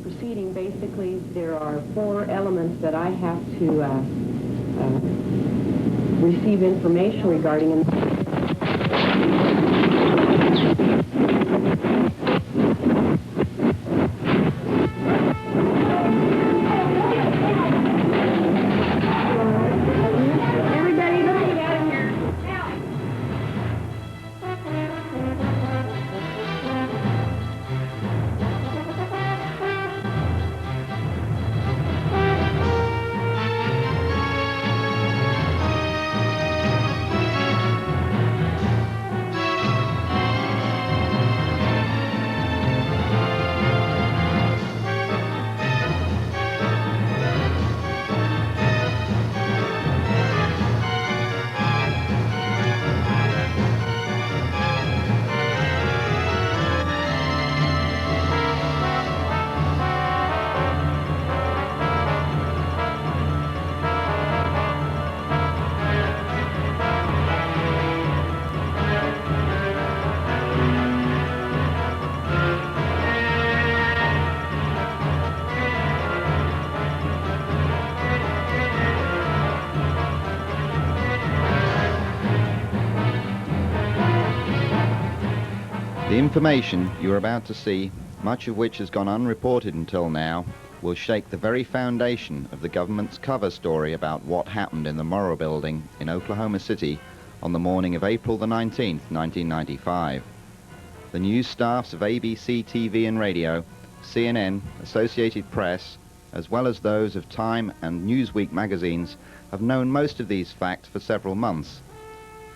Proceeding, basically, there are 4 elements that I have to receive information regarding. The information you are about to see, much of which has gone unreported until now, will shake the very foundation of the government's cover story about what happened in the Murrah building in Oklahoma City on the morning of April the 19th, 1995. The news staffs of ABC TV and radio, CNN, Associated Press, as well as those of Time and Newsweek magazines, have known most of these facts for several months.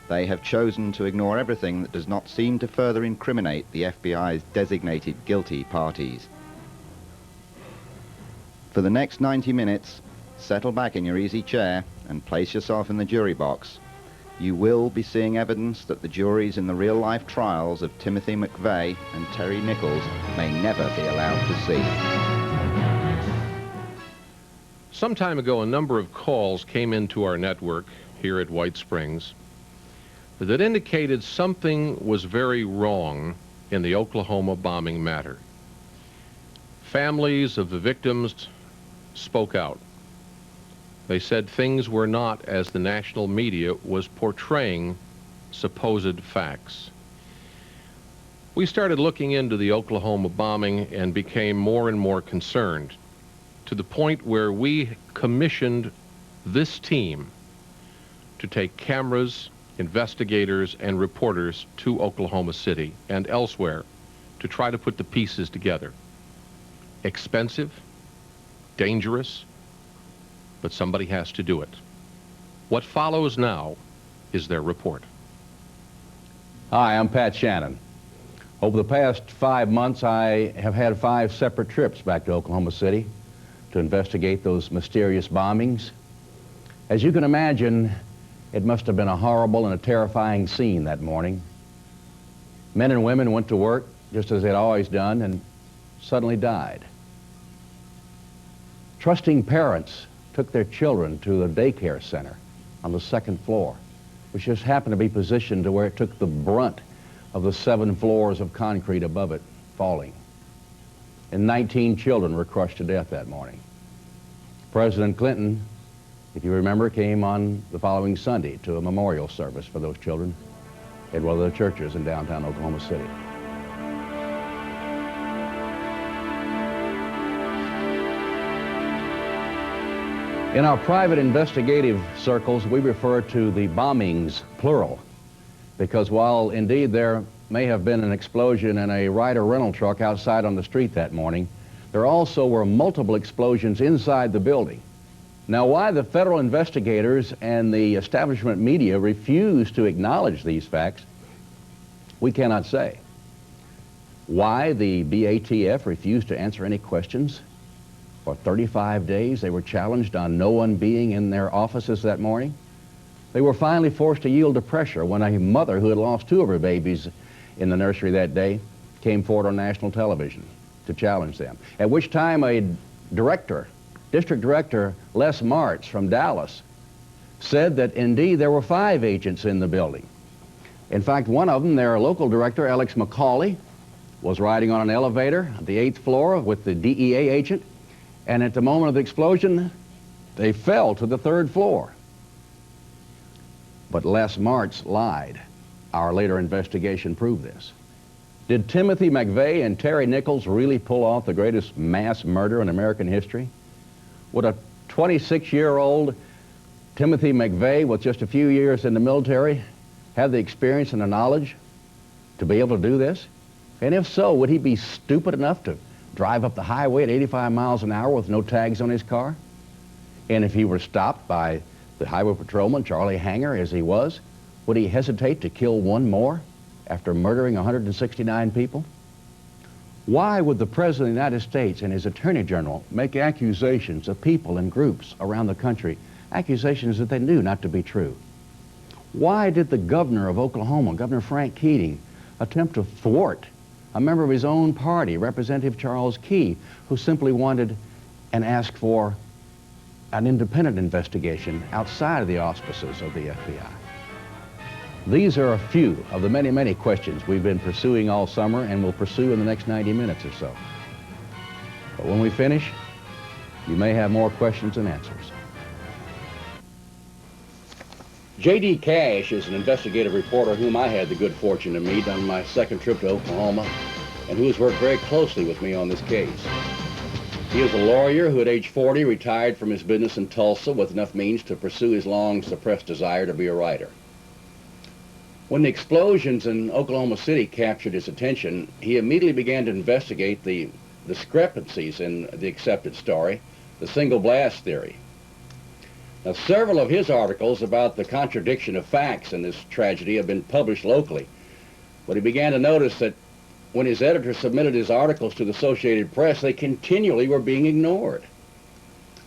They have chosen to ignore everything that does not seem to further incriminate the FBI's designated guilty parties. For the next 90 minutes, settle back in your easy chair and place yourself in the jury box. You will be seeing evidence that the juries in the real-life trials of Timothy McVeigh and Terry Nichols may never be allowed to see. Some time ago, a number of calls came into our network here at White Springs that indicated something was very wrong in the Oklahoma bombing matter. Families of the victims spoke out. They said things were not as the national media was portraying supposed facts. We started looking into the Oklahoma bombing and became more and more concerned, to the point where we commissioned this team to take cameras, investigators, and reporters to Oklahoma City and elsewhere to try to put the pieces together. Expensive, dangerous, but somebody has to do it. What follows now is their report. Hi, I'm Pat Shannon. Over the past 5 months, I have had 5 separate trips back to Oklahoma City to investigate those mysterious bombings. As you can imagine, it must have been a horrible and a terrifying scene that morning. Men and women went to work just as they'd always done and suddenly died. Trusting parents took their children to a daycare center on the 2nd floor, which just happened to be positioned to where it took the brunt of the 7 floors of concrete above it falling. And 19 children were crushed to death that morning. President Clinton, if you remember, came on the following Sunday to a memorial service for those children at one of the churches in downtown Oklahoma City. In our private investigative circles, we refer to the bombings, plural, because while indeed there may have been an explosion in a Ryder rental truck outside on the street that morning, there also were multiple explosions inside the building. Now, why the federal investigators and the establishment media refuse to acknowledge these facts, we cannot say. Why the BATF refused to answer any questions? For 35 days, they were challenged on no one being in their offices that morning. They were finally forced to yield to pressure when a mother who had lost 2 of her babies in the nursery that day came forward on national television to challenge them. At which time a director, District Director Les Martz from Dallas, said that indeed there were 5 agents in the building. In fact, one of them, their local director, Alex McCauley, was riding on an elevator at the 8th floor with the DEA agent, and at the moment of the explosion, they fell to the 3rd floor. But Les Martz lied. Our later investigation proved this. Did Timothy McVeigh and Terry Nichols really pull off the greatest mass murder in American history? Would a 26-year-old Timothy McVeigh, with just a few years in the military, have the experience and the knowledge to be able to do this? And if so, would he be stupid enough to drive up the highway at 85 miles an hour with no tags on his car? And if he were stopped by the highway patrolman, Charlie Hanger, as he was, would he hesitate to kill one more after murdering 169 people? Why would the President of the United States and his Attorney General make accusations of people and groups around the country, accusations that they knew not to be true? Why did the governor of Oklahoma, Governor Frank Keating, attempt to thwart a member of his own party, Representative Charles Key, who simply wanted and asked for an independent investigation outside of the auspices of the FBI? These are a few of the many, many questions we've been pursuing all summer and will pursue in the next 90 minutes or so. But when we finish, you may have more questions than answers. J.D. Cash is an investigative reporter whom I had the good fortune to meet on my second trip to Oklahoma, and who has worked very closely with me on this case. He is a lawyer who at age 40 retired from his business in Tulsa with enough means to pursue his long-suppressed desire to be a writer. When the explosions in Oklahoma City captured his attention, he immediately began to investigate the discrepancies in the accepted story, the single blast theory. Now, several of his articles about the contradiction of facts in this tragedy have been published locally, but he began to notice that when his editor submitted his articles to the Associated Press, they continually were being ignored.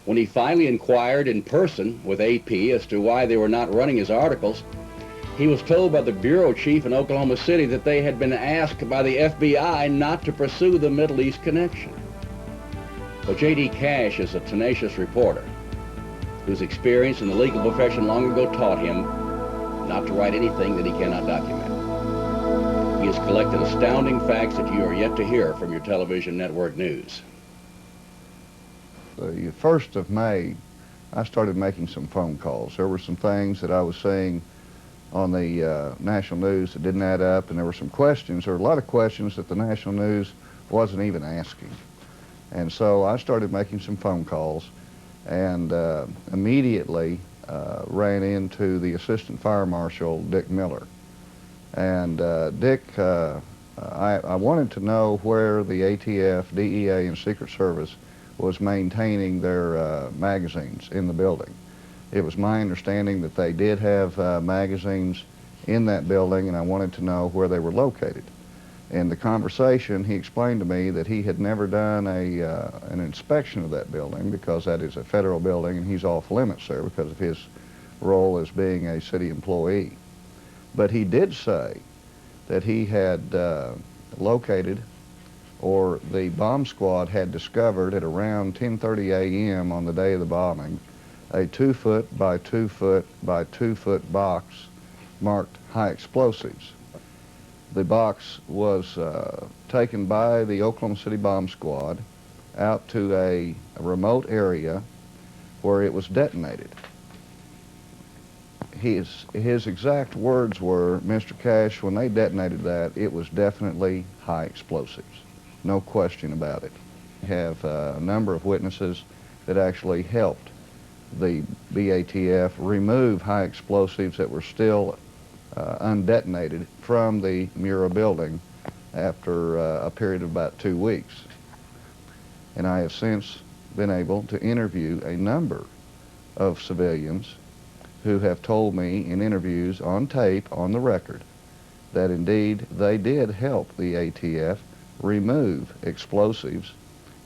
When he finally inquired in person with AP as to why they were not running his articles, he was told by the bureau chief in Oklahoma City that they had been asked by the FBI not to pursue the Middle East connection. But J.D. Cash is a tenacious reporter whose experience in the legal profession long ago taught him not to write anything that he cannot document. He has collected astounding facts that you are yet to hear from your television network news. The 1st of May, I started making some phone calls. There were some things that I was seeing on the national news that didn't add up, and there were some questions. There were a lot of questions that the national news wasn't even asking. And so I started making some phone calls and immediately ran into the Assistant Fire Marshal, Dick Miller. And Dick, I wanted to know where the ATF, DEA, and Secret Service was maintaining their magazines in the building. It was my understanding that they did have magazines in that building, and I wanted to know where they were located. In the conversation, he explained to me that he had never done an inspection of that building because that is a federal building and he's off limits there because of his role as being a city employee. But he did say that he had located, or the bomb squad had discovered at around 10:30 a.m. on the day of the bombing, a 2-foot by 2-foot by 2-foot box marked high explosives. The box was taken by the Oklahoma City bomb squad out to a remote area where it was detonated. His exact words were, "Mr. Cash, when they detonated that, it was definitely high explosives. No question about it." We have a number of witnesses that actually helped the BATF remove high explosives that were still undetonated from the Murrah building after a period of about 2 weeks. And I have since been able to interview a number of civilians who have told me in interviews on tape, on the record, that indeed they did help the ATF remove explosives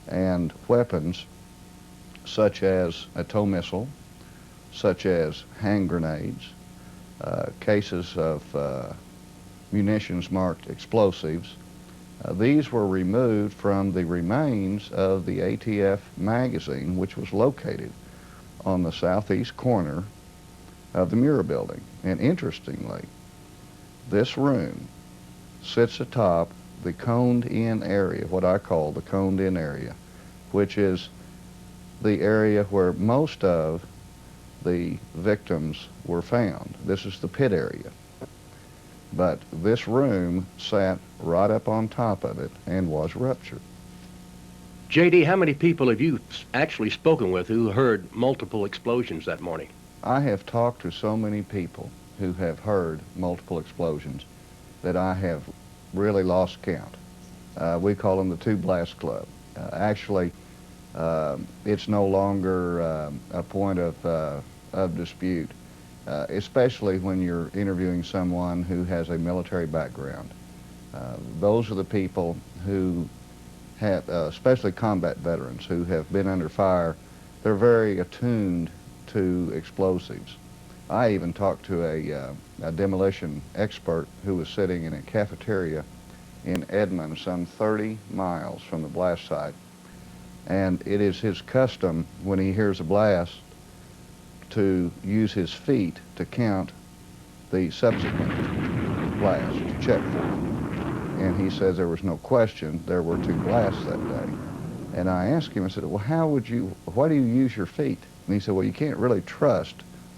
and weapons such as a tow missile, such as hand grenades, cases of munitions marked explosives. These were removed from the remains of the ATF magazine, which was located on the southeast corner of the Murrah building. And interestingly, this room sits atop the coned-in area, what I call the coned-in area, which is the area where most of the victims were found. This is the pit area. But this room sat right up on top of it and was ruptured. J.D., how many people have you actually spoken with who heard multiple explosions that morning? I have talked to so many people who have heard multiple explosions that I have really lost count. We call them the Two Blast Club. Actually, it's no longer a point of dispute, especially when you're interviewing someone who has a military background. Those are the people who have, especially combat veterans who have been under fire. They're very attuned to explosives. I even talked to a demolition expert who was sitting in a cafeteria in Edmond, some 30 miles from the blast site. And it is his custom, when he hears a blast, to use his feet to count the subsequent blast, to check for it. And he says there was no question there were 2 blasts that day. And I asked him, I said, well, why do you use your feet? And he said, well, you can't really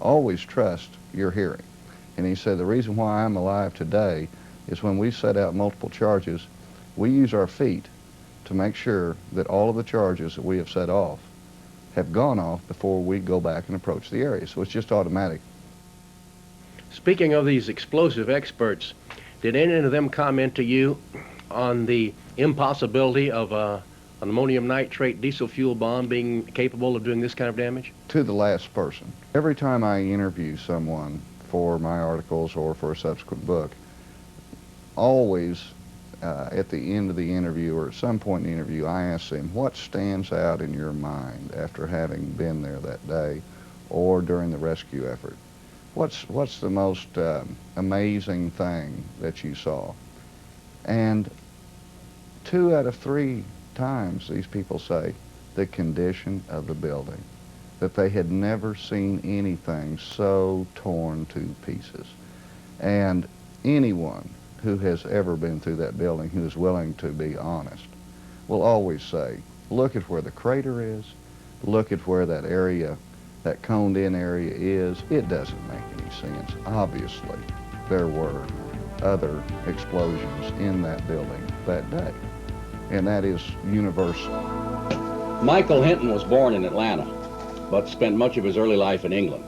always trust your hearing. And he said, the reason why I'm alive today is when we set out multiple charges, we use our feet to make sure that all of the charges that we have set off have gone off before we go back and approach the area. So it's just automatic. Speaking of these explosive experts, did any of them comment to you on the impossibility of an ammonium nitrate diesel fuel bomb being capable of doing this kind of damage? To the last person. Every time I interview someone for my articles or for a subsequent book, always at the end of the interview or at some point in the interview, I ask them, what stands out in your mind after having been there that day or during the rescue effort? What's the most amazing thing that you saw? And 2 out of 3 times these people say the condition of the building, that they had never seen anything so torn to pieces. And anyone who has ever been through that building who is willing to be honest will always say, look at where the crater is, look at where that area, that coned-in area is. It doesn't make any sense. Obviously, there were other explosions in that building that day, and that is universal. Michael Hinton was born in Atlanta, but spent much of his early life in England.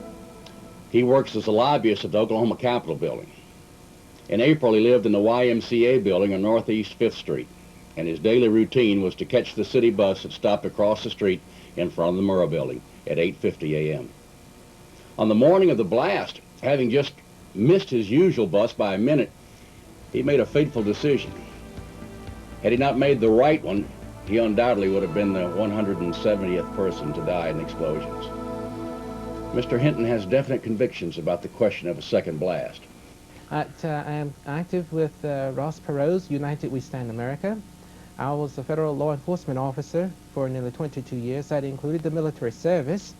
He works as a lobbyist at the Oklahoma Capitol building. In April, he lived in the YMCA building on Northeast 5th Street, and his daily routine was to catch the city bus that stopped across the street in front of the Murrah building at 8:50 a.m. On the morning of the blast, having just missed his usual bus by a minute, he made a fateful decision. Had he not made the right one, he undoubtedly would have been the 170th person to die in explosions. Mr. Hinton has definite convictions about the question of a second blast. I am active with Ross Perot's United We Stand America. I was a federal law enforcement officer for nearly 22 years. That included the military service.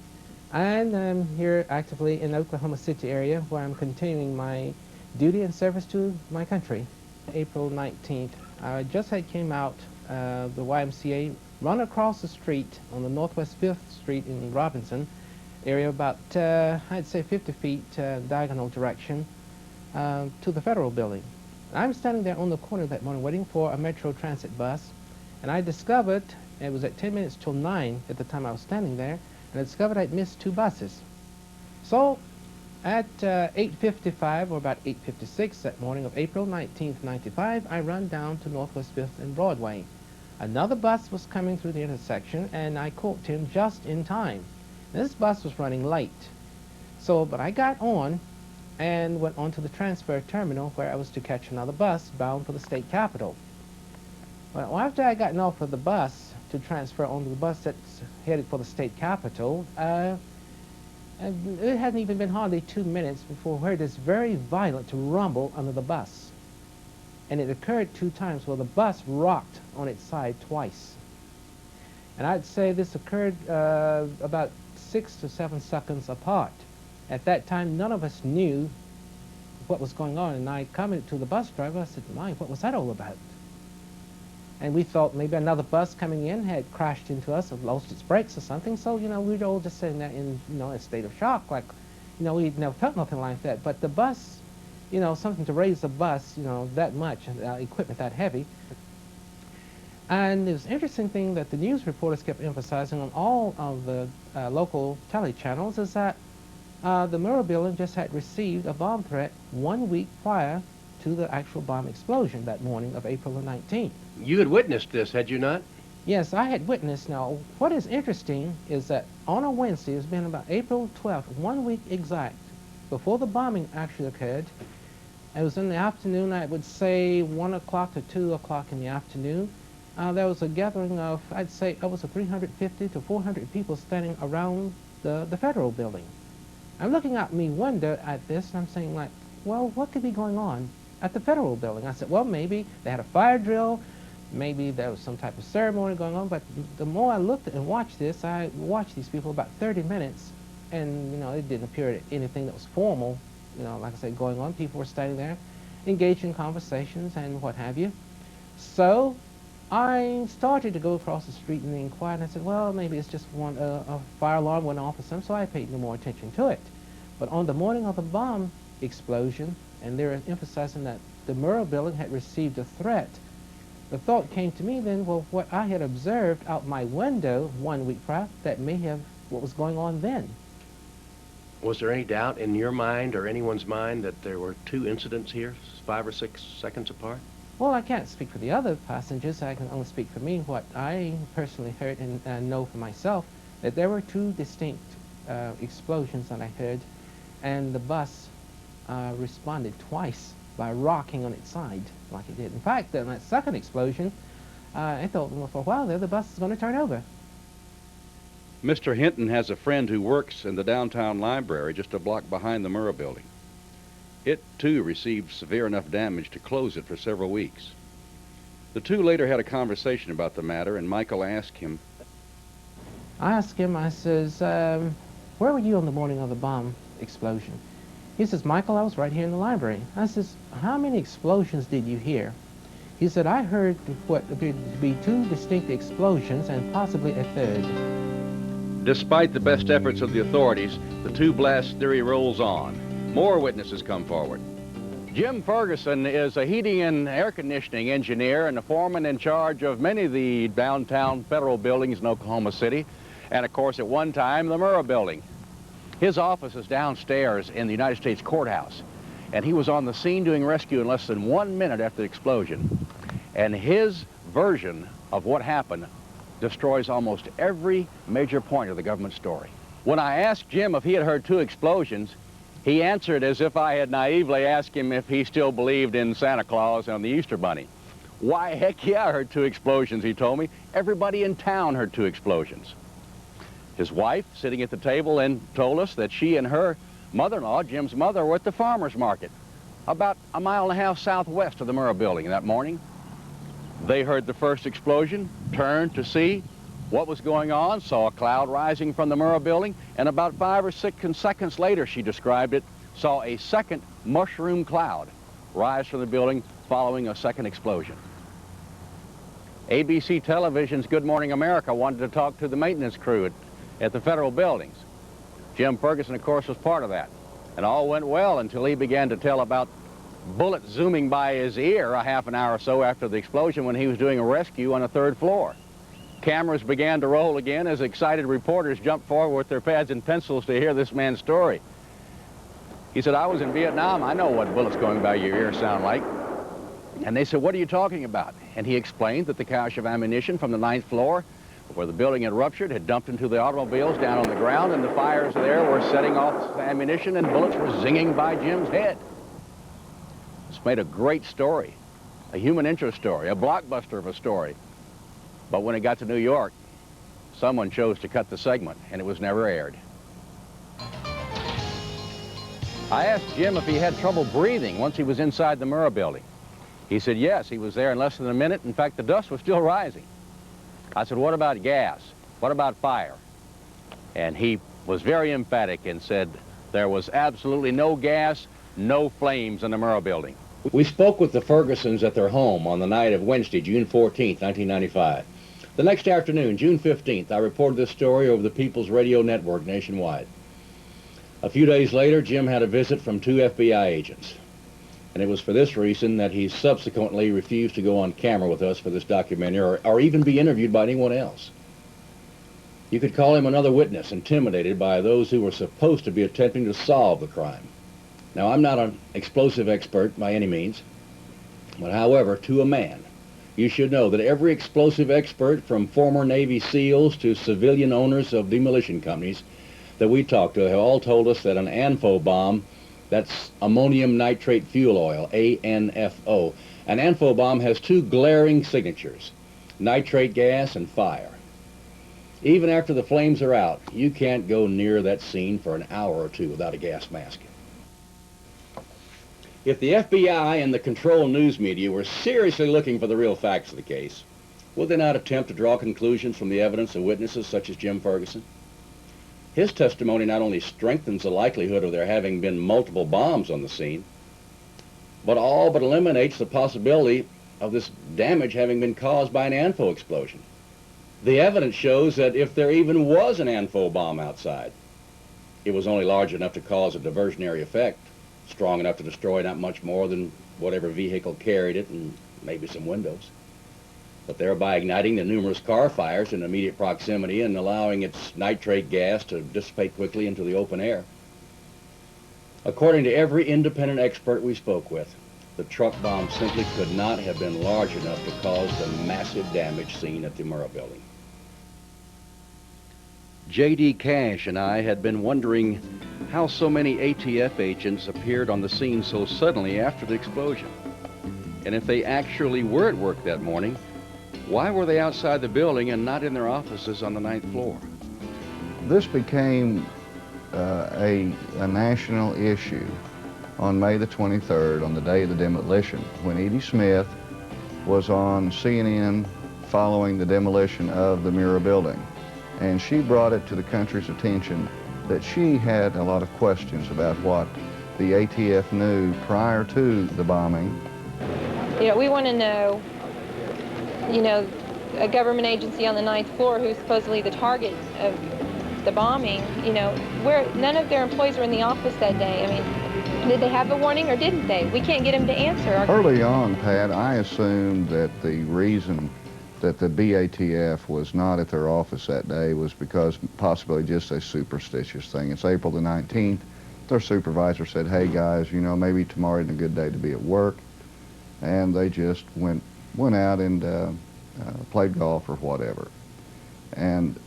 And I'm here actively in the Oklahoma City area where I'm continuing my duty and service to my country. April 19th, I just came out the YMCA, run across the street on the Northwest 5th Street in Robinson area, about, I'd say 50 feet diagonal direction to the federal building. I'm standing there on the corner that morning waiting for a Metro Transit bus, and I discovered, it was at 10 minutes till 9 at the time I was standing there, and I discovered I'd missed 2 buses. So at 8:55 or about 8:56 that morning of April 19th, 95, I run down to Northwest 5th and Broadway. Another bus was coming through the intersection, and I caught him just in time. This bus was running late. But I got on and went on to the transfer terminal where I was to catch another bus bound for the state capitol. Well, after I gotten off of the bus to transfer onto the bus that's headed for the state capitol, it hadn't even been hardly 2 minutes before I heard this very violent rumble under the bus. And it occurred 2 times where the bus rocked on its side twice. And I'd say this occurred about 6 to 7 seconds apart. At that time, none of us knew what was going on, and I commented to the bus driver, I said, "My, what was that all about?" And we thought maybe another bus coming in had crashed into us or lost its brakes or something. So, you know, we were all just sitting there in, you know, a state of shock, like, you know, we'd never felt nothing like that. But the bus, you know, something to raise a bus, you know, that much, equipment that heavy. And it was an interesting thing that the news reporters kept emphasizing on all of the local tele channels is that the Murrah building just had received a bomb threat 1 week prior to the actual bomb explosion that morning of April the 19th. You had witnessed this, had you not? Yes, I had witnessed. Now, what is interesting is that on a Wednesday, it's been about April 12th, 1 week exact, before the bombing actually occurred. It was in the afternoon, I would say 1 o'clock to 2 o'clock in the afternoon. There was a gathering of, I'd say, it was 350 to 400 people standing around the federal building. I'm looking out me wonder at this, and I'm saying, like, well, what could be going on at the federal building? I said, well, maybe they had a fire drill, maybe there was some type of ceremony going on, but the more I looked and watched this, I watched these people about 30 minutes, and, you know, it didn't appear anything that was formal, you know, like I said, going on. People were standing there, engaged in conversations and what have you. So I started to go across the street and inquire, and I said, well, maybe it's just a fire alarm went off or something, so I paid no more attention to it. But on the morning of the bomb explosion, and they were emphasizing that the Murrah building had received a threat, the thought came to me then, well, what I had observed out my window 1 week prior, that may have what was going on then. Was there any doubt in your mind or anyone's mind that there were two incidents here, 5 or 6 seconds apart? Well, I can't speak for the other passengers. I can only speak for me. What I personally heard and know for myself, that there were two distinct explosions that I heard, and the bus responded twice by rocking on its side like it did. In fact, in that second explosion, I thought, well, for a while there, the bus is going to turn over. Mr. Hinton has a friend who works in the downtown library just a block behind the Murrah building. It, too, received severe enough damage to close it for several weeks. The two later had a conversation about the matter, and Michael asked him, I says, where were you on the morning of the bomb explosion? He says, Michael, I was right here in the library. I says, how many explosions did you hear? He said, I heard what appeared to be 2 distinct explosions and possibly a third. Despite the best efforts of the authorities, the two-blast theory rolls on. More witnesses come forward. Jim Ferguson is a heating and air conditioning engineer and a foreman in charge of many of the downtown federal buildings in Oklahoma City, and of course at one time the Murrah building. His office is downstairs in the United States Courthouse, and he was on the scene doing rescue in less than 1 minute after the explosion. And his version of what happened destroys almost every major point of the government story. When I asked Jim if he had heard 2 explosions, he answered as if I had naively asked him if he still believed in Santa Claus and the Easter Bunny. Why, heck yeah, I heard 2 explosions, he told me. Everybody in town heard 2 explosions. His wife, sitting at the table, then told us that she and her mother-in-law, Jim's mother, were at the farmer's market, about 1.5 miles southwest of the Murrah building that morning. They heard the first explosion, turned to see what was going on, saw a cloud rising from the Murrah building, and about 5 or 6 seconds later, she described it, saw a second mushroom cloud rise from the building following a second explosion. ABC Television's Good Morning America wanted to talk to the maintenance crew at the federal buildings. Jim Ferguson, of course, was part of that. And all went well until he began to tell about bullets zooming by his ear a half an hour or so after the explosion when he was doing a rescue on the 3rd floor. Cameras began to roll again as excited reporters jumped forward with their pads and pencils to hear this man's story. He said, I was in Vietnam. I know what bullets going by your ear sound like. And they said, what are you talking about? And he explained that the cache of ammunition from the 9th floor, where the building had ruptured, had dumped into the automobiles down on the ground, and the fires there were setting off ammunition, and bullets were zinging by Jim's head. It's made a great story, a human interest story, a blockbuster of a story. But when it got to New York, someone chose to cut the segment, and it was never aired. I asked Jim if he had trouble breathing once he was inside the Murrah building. He said yes, he was there in less than a minute. In fact, the dust was still rising. I said, what about gas? What about fire? And he was very emphatic and said there was absolutely no gas, no flames in the Murrah building. We spoke with the Fergusons at their home on the night of Wednesday, June 14th, 1995. The next afternoon, June 15th, I reported this story over the People's Radio Network nationwide. A few days later, Jim had a visit from 2 FBI agents. And it was for this reason that he subsequently refused to go on camera with us for this documentary or even be interviewed by anyone else. You could call him another witness intimidated by those who were supposed to be attempting to solve the crime. Now, I'm not an explosive expert by any means, but however, to a man, you should know that every explosive expert, from former Navy SEALs to civilian owners of demolition companies that we talked to, have all told us that an ANFO bomb, that's ammonium nitrate fuel oil, ANFO. An ANFO bomb has 2 glaring signatures, nitrate gas and fire. Even after the flames are out, you can't go near that scene for an hour or 2 without a gas mask. If the FBI and the control news media were seriously looking for the real facts of the case, would they not attempt to draw conclusions from the evidence of witnesses such as Jim Ferguson? His testimony not only strengthens the likelihood of there having been multiple bombs on the scene, but all but eliminates the possibility of this damage having been caused by an ANFO explosion. The evidence shows that if there even was an ANFO bomb outside, it was only large enough to cause a diversionary effect, strong enough to destroy not much more than whatever vehicle carried it and maybe some windows, but thereby igniting the numerous car fires in immediate proximity and allowing its nitrate gas to dissipate quickly into the open air. According to every independent expert we spoke with, the truck bomb simply could not have been large enough to cause the massive damage seen at the Murrah building. J.D. Cash and I had been wondering how so many ATF agents appeared on the scene so suddenly after the explosion. And if they actually were at work that morning, why were they outside the building and not in their offices on the 9th floor? This became a national issue on May the 23rd, on the day of the demolition, when Edie Smith was on CNN following the demolition of the Murrah building. And she brought it to the country's attention that she had a lot of questions about what the ATF knew prior to the bombing. You know, we want to know, you know, a government agency on the 9th floor who's supposedly the target of the bombing, you know, where none of their employees were in the office that day. I mean, did they have a warning or didn't they? We can't get them to answer. Early on, Pat, I assumed that the reason that the BATF was not at their office that day was because possibly just a superstitious thing. It's April the 19th. Their supervisor said, hey guys, you know, maybe tomorrow isn't a good day to be at work. And they just went out and played golf or whatever. And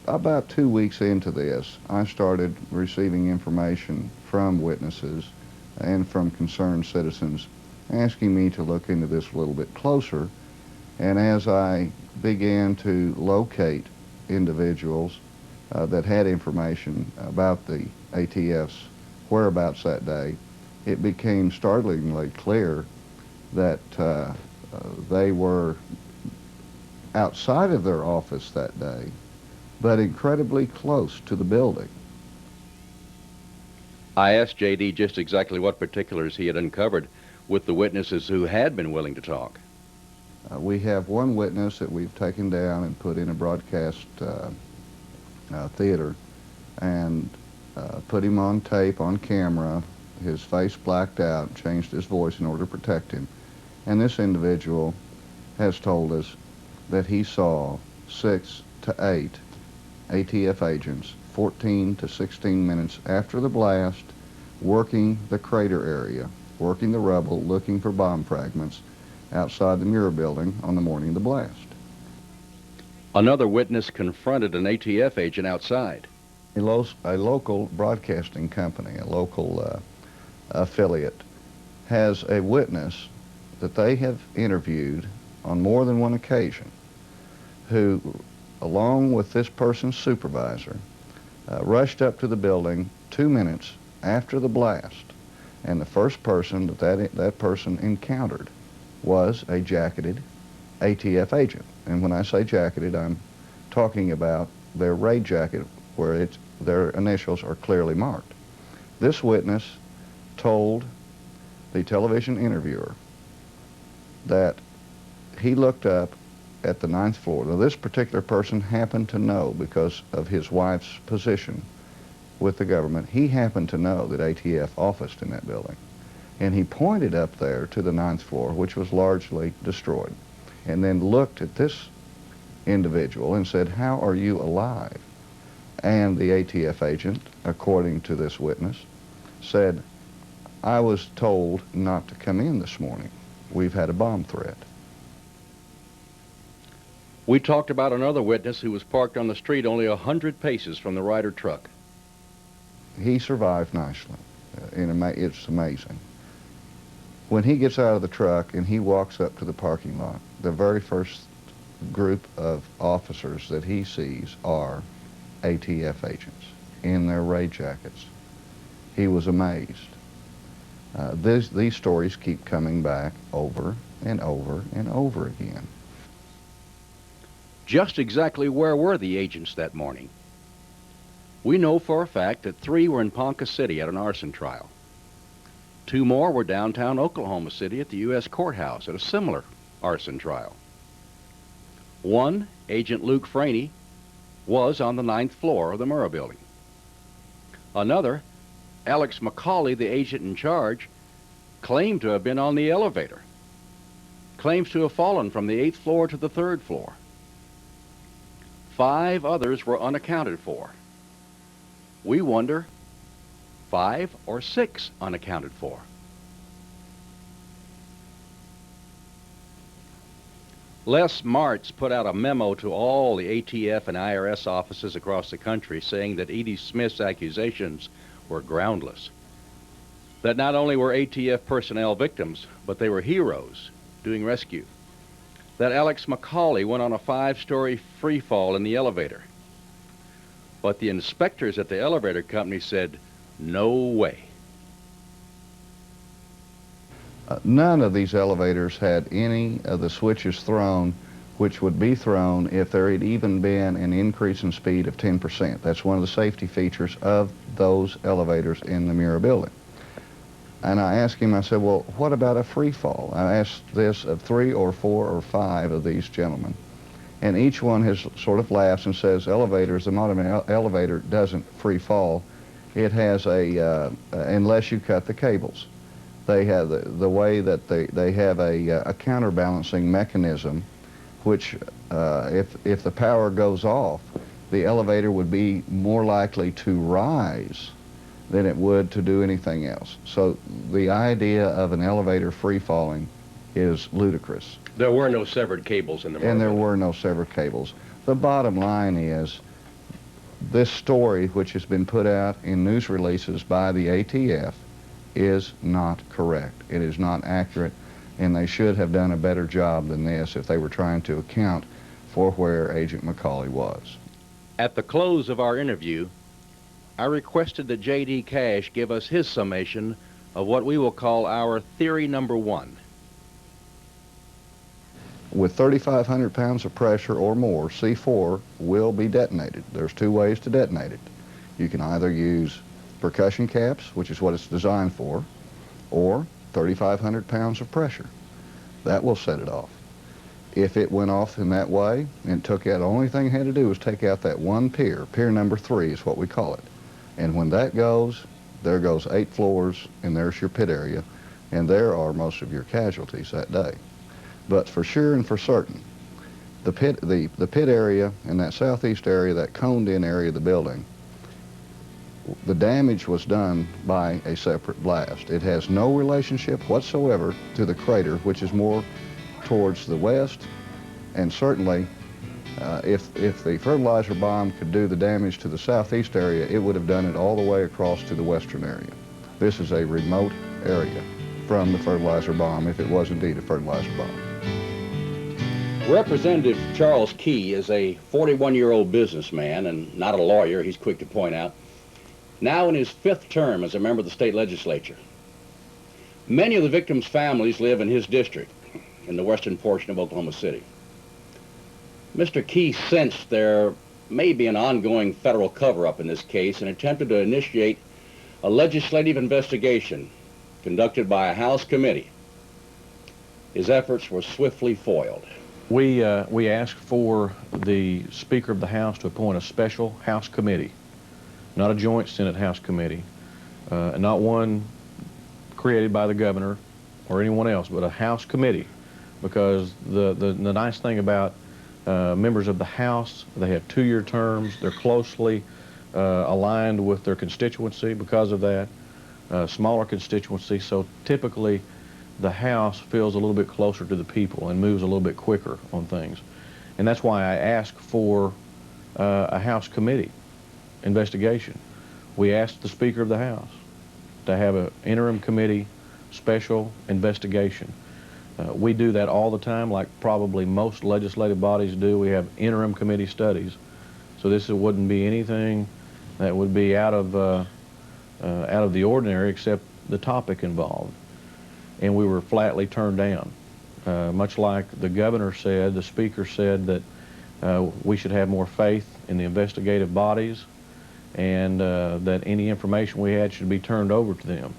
about 2 weeks into this, I started receiving information from witnesses and from concerned citizens asking me to look into this a little bit closer. And as I began to locate individuals that had information about the ATF's whereabouts that day, it became startlingly clear that they were outside of their office that day, but incredibly close to the building. I asked J.D. just exactly what particulars he had uncovered with the witnesses who had been willing to talk. We have one witness that we've taken down and put in a broadcast theater and put him on tape, on camera, his face blacked out, changed his voice in order to protect him. And this individual has told us that he saw 6 to 8 ATF agents 14 to 16 minutes after the blast working the crater area, working the rubble, looking for bomb fragments outside the Murrah building on the morning of the blast. Another witness confronted an ATF agent outside. A local broadcasting company, a local affiliate, has a witness that they have interviewed on more than one occasion who, along with this person's supervisor, rushed up to the building 2 minutes after the blast. And the first person that person encountered was a jacketed ATF agent. And when I say jacketed, I'm talking about their raid jacket where their initials are clearly marked. This witness told the television interviewer, that he looked up at the 9th floor. Now, this particular person happened to know, because of his wife's position with the government, he happened to know that ATF officed in that building. And he pointed up there to the 9th floor, which was largely destroyed, and then looked at this individual and said, "How are you alive?" And the ATF agent, according to this witness, said, "I was told not to come in this morning. We've had a bomb threat." We talked about another witness who was parked on the street only 100 paces from the Ryder truck. He survived nicely. It's amazing. When he gets out of the truck and he walks up to the parking lot, the very first group of officers that he sees are ATF agents in their raid jackets. He was amazed. These stories keep coming back over and over and over again. Just exactly where were the agents that morning? We know for a fact that 3 were in Ponca City at an arson trial. 2 more were downtown Oklahoma City at the U.S. courthouse at a similar arson trial. 1, Agent Luke Franey, was on the 9th floor of the Murrah building. Another, Alex McCauley, the agent in charge, claimed to have been on the elevator. Claims to have fallen from the 8th floor to the 3rd floor. 5 others were unaccounted for. We wonder, 5 or 6 unaccounted for. Les Martz put out a memo to all the ATF and IRS offices across the country saying that Edie Smith's accusations were groundless. That not only were ATF personnel victims, but they were heroes doing rescue. That Alex McCauley went on a 5-story free fall in the elevator. But the inspectors at the elevator company said, no way. None of these elevators had any of the switches thrown which would be thrown if there had even been an increase in speed of 10%. That's one of the safety features of those elevators in the Murrah building. And I asked him, I said, well, what about a free fall? I asked this of 3 or 4 or 5 of these gentlemen. And each one has sort of laughs and says, elevators, the modern elevator doesn't free fall. It has unless you cut the cables. They have the way that they have a counterbalancing mechanism, which if the power goes off, the elevator would be more likely to rise than it would to do anything else. So the idea of an elevator free falling is ludicrous. There were no severed cables in the Murrah. And there were no severed cables. The bottom line is, this story, which has been put out in news releases by the ATF, is not correct. It is not accurate, and they should have done a better job than this if they were trying to account for where Agent McCauley was. At the close of our interview, I requested that J.D. Cash give us his summation of what we will call our theory number 1. With 3,500 pounds of pressure or more, C4 will be detonated. There's 2 ways to detonate it. You can either use percussion caps, which is what it's designed for, or 3,500 pounds of pressure. That will set it off. If it went off in that way and took out, the only thing it had to do was take out that one pier. Pier number 3 is what we call it. And when that goes, there goes 8 floors, and there's your pit area, and there are most of your casualties that day. But for sure and for certain, the pit area and that southeast area, that coned-in area of the building, the damage was done by a separate blast. It has no relationship whatsoever to the crater, which is more towards the west, and certainly if the fertilizer bomb could do the damage to the southeast area, it would have done it all the way across to the western area. This is a remote area from the fertilizer bomb, if it was indeed a fertilizer bomb. Representative Charles Key is a 41-year-old businessman and not a lawyer, he's quick to point out, now in his 5th term as a member of the state legislature. Many of the victims' families live in his district, in the western portion of Oklahoma City. Mr. Key sensed there may be an ongoing federal cover-up in this case and attempted to initiate a legislative investigation conducted by a House committee. His efforts were swiftly foiled. We asked for the Speaker of the House to appoint a special House committee, not a joint Senate House committee, not one created by the governor or anyone else, but a House committee, because the nice thing about members of the House, they have 2-year terms, they're closely aligned with their constituency because of that, smaller constituency, so typically the House feels a little bit closer to the people and moves a little bit quicker on things. And that's why I asked for a House committee investigation. We asked the Speaker of the House to have an interim committee special investigation. We do that all the time, like probably most legislative bodies do. We have interim committee studies. So this wouldn't be anything that would be out of the ordinary except the topic involved. And we were flatly turned down. Much like the governor said, the Speaker said that we should have more faith in the investigative bodies, and that any information we had should be turned over to them.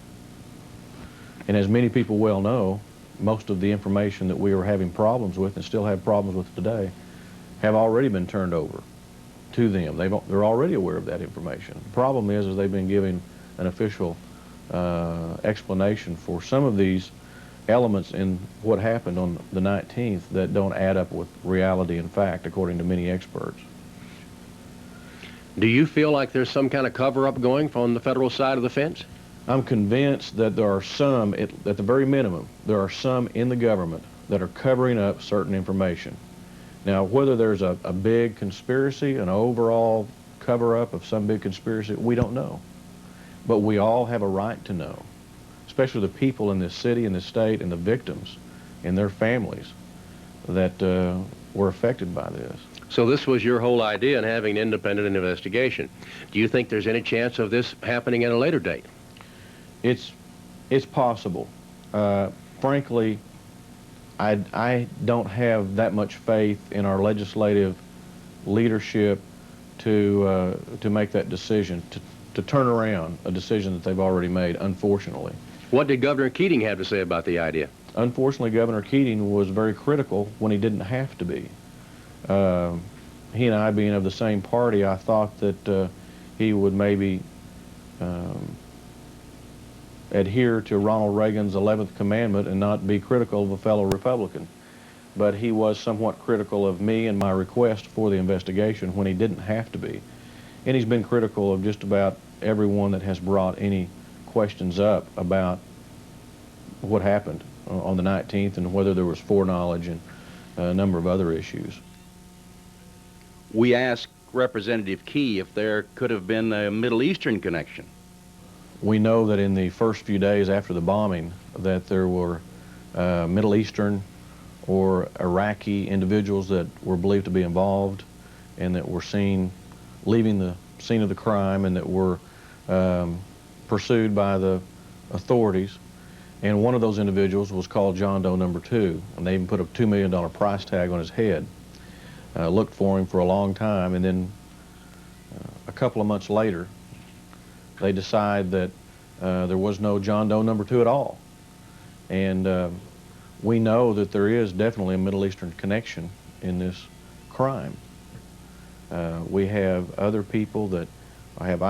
And as many people well know, most of the information that we were having problems with and still have problems with today have already been turned over to them. They're already aware of that information. The problem is they've been giving an official explanation for some of these elements in what happened on the 19th that don't add up with reality and fact, according to many experts. Do you feel like there's some kind of cover-up going from the federal side of the fence? I'm convinced that there are some, at the very minimum, there are some in the government that are covering up certain information. Now, whether there's a big conspiracy, an overall cover-up of some big conspiracy, we don't know. But we all have a right to know, especially the people in this city, in this state, and the victims and their families that were affected by this. So this was your whole idea in having an independent investigation. Do you think there's any chance of this happening at a later date? It's possible. Frankly, I don't have that much faith in our legislative leadership to make that decision, to turn around a decision that they've already made, unfortunately. What did Governor Keating have to say about the idea? Unfortunately, Governor Keating was very critical when he didn't have to be. He and I being of the same party, I thought that he would maybe adhere to Ronald Reagan's 11th commandment and not be critical of a fellow Republican. But he was somewhat critical of me and my request for the investigation when he didn't have to be. And he's been critical of just about everyone that has brought any questions up about what happened on the 19th and whether there was foreknowledge and a number of other issues. We asked Representative Key if there could have been a Middle Eastern connection. We know that in the first few days after the bombing that there were Middle Eastern or Iraqi individuals that were believed to be involved and that were seen leaving the scene of the crime and that were pursued by the authorities. And one of those individuals was called John Doe number 2, and they even put a $2 million price tag on his head. Looked for him for a long time, and then a couple of months later they decide that there was no John Doe number 2 at all. And we know that there is definitely a Middle Eastern connection in this crime. We have other people that have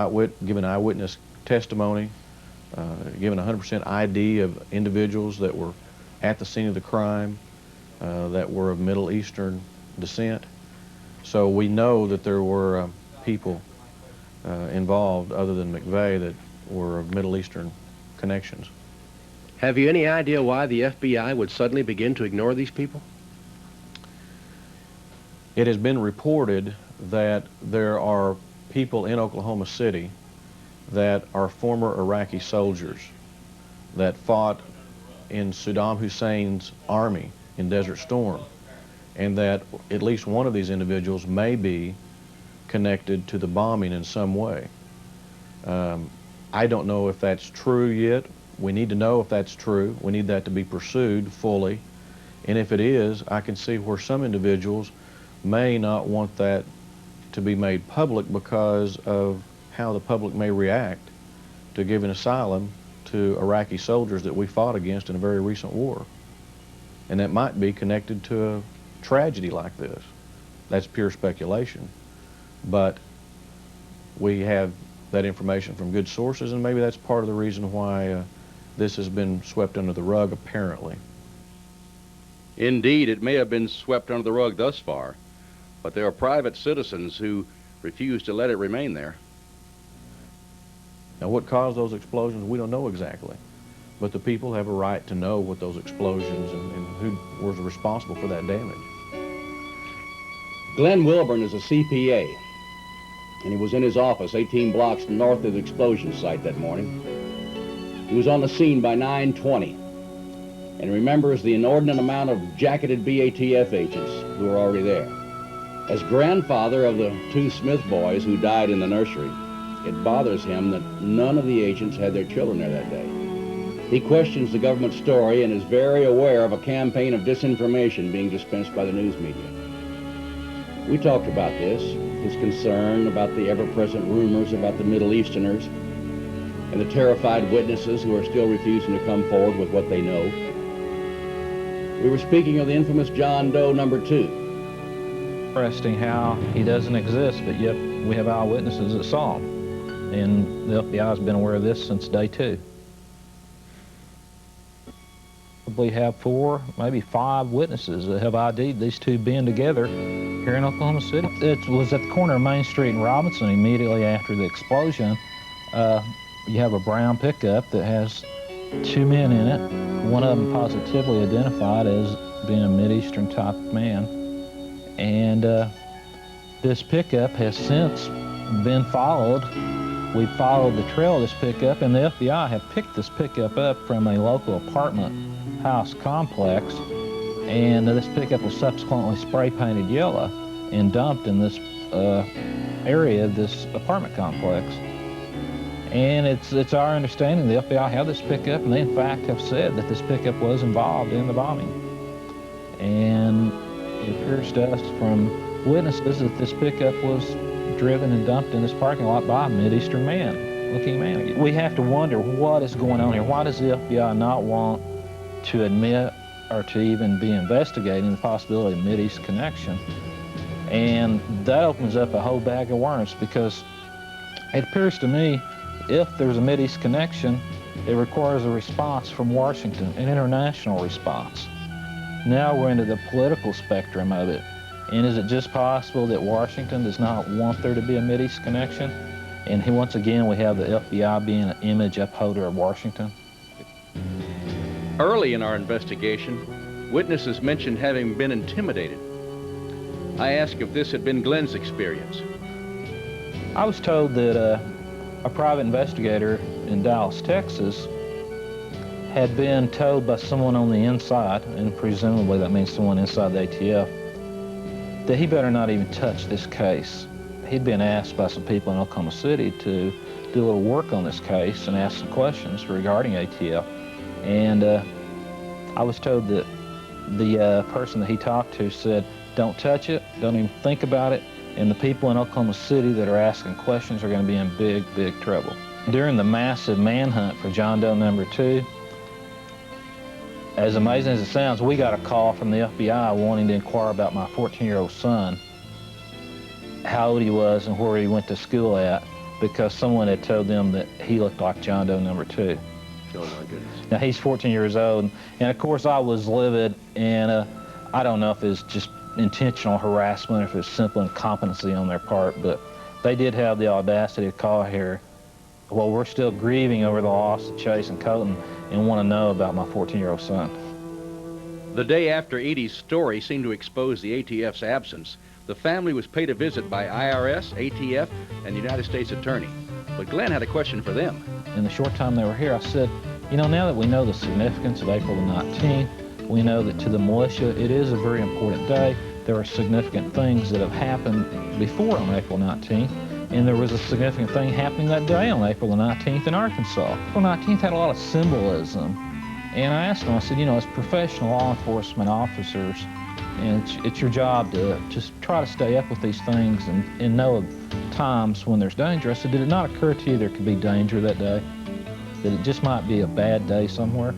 given eyewitness testimony, given 100% ID of individuals that were at the scene of the crime that were of Middle Eastern descent. So we know that there were people involved other than McVeigh that were of Middle Eastern connections. Have you any idea why the FBI would suddenly begin to ignore these people? It has been reported that there are people in Oklahoma City that are former Iraqi soldiers that fought in Saddam Hussein's army in Desert Storm, and that at least one of these individuals may be connected to the bombing in some way. I don't know if that's true yet. We need to know if that's true. We need that to be pursued fully. And if it is, I can see where some individuals may not want that to be made public because of how the public may react to giving asylum to Iraqi soldiers that we fought against in a very recent war. And that might be connected to a tragedy like this. That's pure speculation. But we have that information from good sources, and maybe that's part of the reason why this has been swept under the rug, apparently. Indeed, it may have been swept under the rug thus far, but there are private citizens who refuse to let it remain there. Now, what caused those explosions, we don't know exactly. But the people have a right to know what those explosions and who was responsible for that damage. Glenn Wilburn is a CPA, and he was in his office 18 blocks north of the explosion site that morning. He was on the scene by 9:20 and remembers the inordinate amount of jacketed BATF agents who were already there. As grandfather of the 2 Smith boys who died in the nursery, it bothers him that none of the agents had their children there that day. He questions the government story and is very aware of a campaign of disinformation being dispensed by the news media. We talked about this, his concern about the ever-present rumors about the Middle Easterners and the terrified witnesses who are still refusing to come forward with what they know. We were speaking of the infamous John Doe number 2. Interesting how he doesn't exist, but yet we have eyewitnesses that saw him. And the FBI has been aware of this since day 2. We have 4, maybe 5 witnesses that have ID'd these 2 being together here in Oklahoma City. It was at the corner of Main Street and Robinson immediately after the explosion. You have a brown pickup that has 2 men in it, one of them positively identified as being a Mideastern type of man. And this pickup has since been followed. We followed the trail of this pickup, and the FBI have picked this pickup up from a local apartment house complex, and this pickup was subsequently spray painted yellow and dumped in this area of this apartment complex. And it's our understanding the FBI have this pickup, and they in fact have said that this pickup was involved in the bombing. And it appears to us from witnesses that this pickup was driven and dumped in this parking lot by a Mideastern looking man. We have to wonder what is going on here. Why does the FBI not want to admit or to even be investigating the possibility of Mideast connection? And that opens up a whole bag of worms, because it appears to me if there's a Mideast connection, it requires a response from Washington, an international response. Now we're into the political spectrum of it. And is it just possible that Washington does not want there to be a Mideast connection? And once again, we have the FBI being an image upholder of Washington. Early in our investigation, witnesses mentioned having been intimidated. I asked if this had been Glenn's experience. I was told that a private investigator in Dallas, Texas, had been told by someone on the inside, and presumably that means someone inside the ATF, that he better not even touch this case. He'd been asked by some people in Oklahoma City to do a little work on this case and ask some questions regarding ATF. And I was told that the person that he talked to said, don't touch it, don't even think about it, and the people in Oklahoma City that are asking questions are going to be in big, big trouble. During the massive manhunt for John Doe number 2, as amazing as it sounds, we got a call from the FBI wanting to inquire about my 14-year-old son, how old he was and where he went to school at, because someone had told them that he looked like John Doe number 2. Oh my goodness. Now he's 14 years old, and of course I was livid, and I don't know if it's just intentional harassment or if it's simple incompetency on their part, but they did have the audacity to call here while we're still grieving over the loss of Chase and Colton and want to know about my 14-year-old son. The day after Edie's story seemed to expose the ATF's absence, the family was paid a visit by IRS, ATF, and the United States Attorney. But Glenn had a question for them. In the short time they were here, I said, you know, now that we know the significance of April the 19th, we know that to the militia it is a very important day. There are significant things that have happened before on April 19th, and there was a significant thing happening that day on April the 19th in Arkansas. April 19th had a lot of symbolism, and I asked them, I said, you know, as professional law enforcement officers, and it's your job to just try to stay up with these things and know of times when there's danger. I said, did it not occur to you there could be danger that day? that it just might be a bad day somewhere?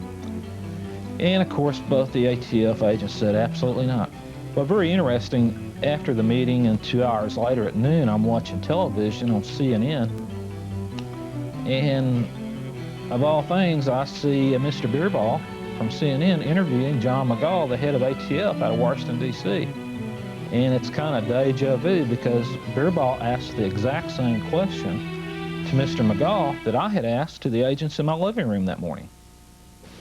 And of course, both the ATF agents said absolutely not. But very interesting, after the meeting and 2 hours later at noon, I'm watching television on CNN, and of all things, I see Mr. Beerball from CNN interviewing John McGaugh, the head of ATF out of Washington, D.C. And it's kind of deja vu because Beerball asked the exact same question to Mr. McGaugh that I had asked to the agents in my living room that morning.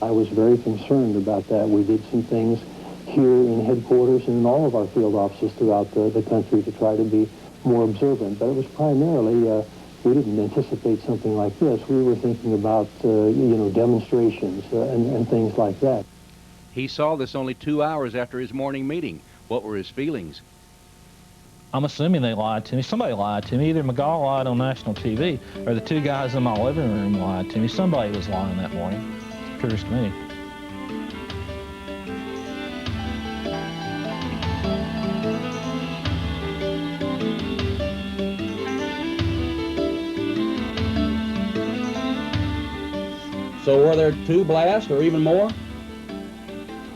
I was very concerned about that. We did some things here in headquarters and in all of our field offices throughout the country to try to be more observant. But it was primarily, we didn't anticipate something like this. We were thinking about, demonstrations and things like that. He saw this only 2 hours after his morning meeting. What were his feelings? I'm assuming they lied to me. Somebody lied to me. Either McGaugh lied on national TV or the two guys in my living room lied to me. Somebody was lying that morning. It appears to me. So were there 2 blasts or even more?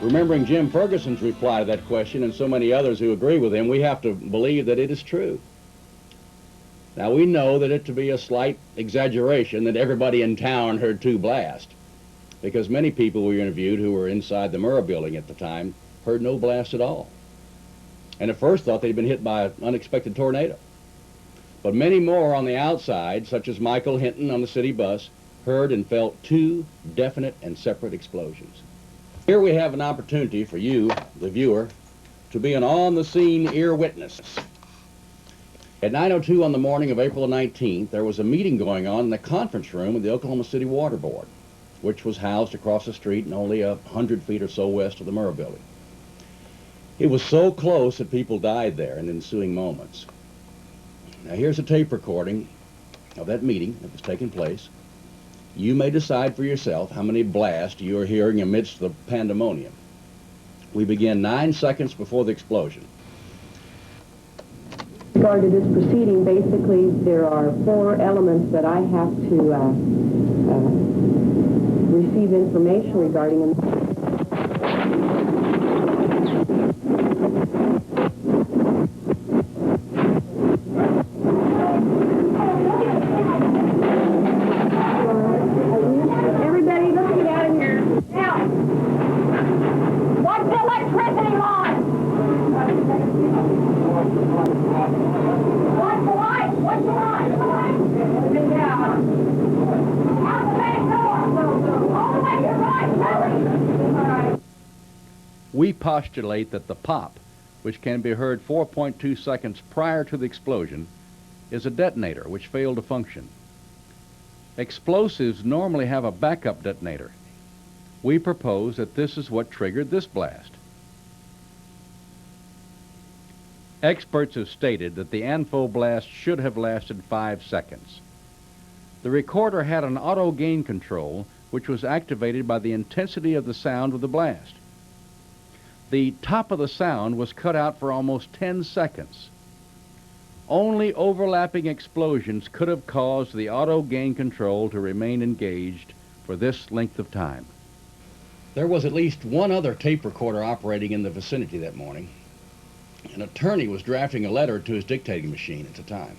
Remembering Jim Ferguson's reply to that question and so many others who agree with him, we have to believe that it is true. Now we know that it to be a slight exaggeration that everybody in town heard 2 blasts, because many people we interviewed who were inside the Murrah building at the time heard no blast at all, and at first thought they'd been hit by an unexpected tornado. But many more on the outside, such as Michael Hinton on the city bus, heard and felt 2 definite and separate explosions. Here we have an opportunity for you, the viewer, to be an on-the-scene ear witness. At 9:02 on the morning of April 19th, there was a meeting going on in the conference room of the Oklahoma City Water Board, which was housed across the street and only 100 feet or so west of the Murrah building. It was so close that people died there in ensuing moments. Now here's a tape recording of that meeting that was taking place. You may decide for yourself how many blasts you are hearing amidst the pandemonium. We begin 9 seconds before the explosion. With regard to this proceeding, basically there are 4 elements that I have to receive information regarding them. We postulate that the pop, which can be heard 4.2 seconds prior to the explosion, is a detonator which failed to function. Explosives normally have a backup detonator. We propose that this is what triggered this blast. Experts have stated that the ANFO blast should have lasted 5 seconds. The recorder had an auto gain control which was activated by the intensity of the sound of the blast. The top of the sound was cut out for almost 10 seconds. Only overlapping explosions could have caused the auto gain control to remain engaged for this length of time. There was at least one other tape recorder operating in the vicinity that morning. An attorney was drafting a letter to his dictating machine at the time.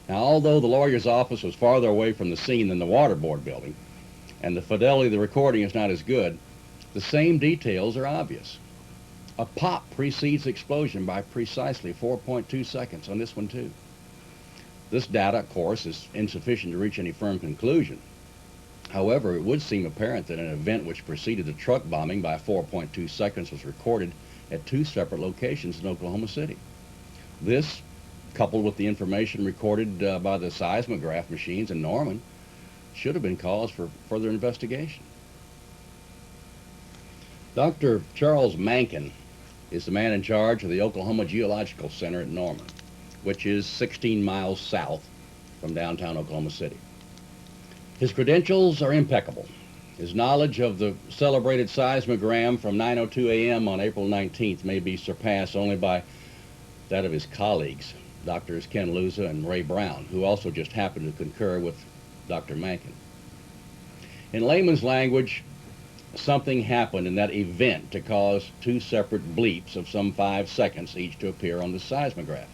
Now, although the lawyer's office was farther away from the scene than the water board building, and the fidelity of the recording is not as good, the same details are obvious. A pop precedes explosion by precisely 4.2 seconds on this one too. This data, of course, is insufficient to reach any firm conclusion. However, it would seem apparent that an event which preceded the truck bombing by 4.2 seconds was recorded at 2 separate locations in Oklahoma City. This, coupled with the information recorded by the seismograph machines in Norman, should have been cause for further investigation. Dr. Charles Mankin is the man in charge of the Oklahoma Geological Center at Norman, which is 16 miles south from downtown Oklahoma City. His credentials are impeccable. His knowledge of the celebrated seismogram from 9:02 a.m. on April 19th may be surpassed only by that of his colleagues, Drs. Ken Luza and Ray Brown, who also just happened to concur with Dr. Mankin. In layman's language, something happened in that event to cause two separate bleeps of some 5 seconds each to appear on the seismograph.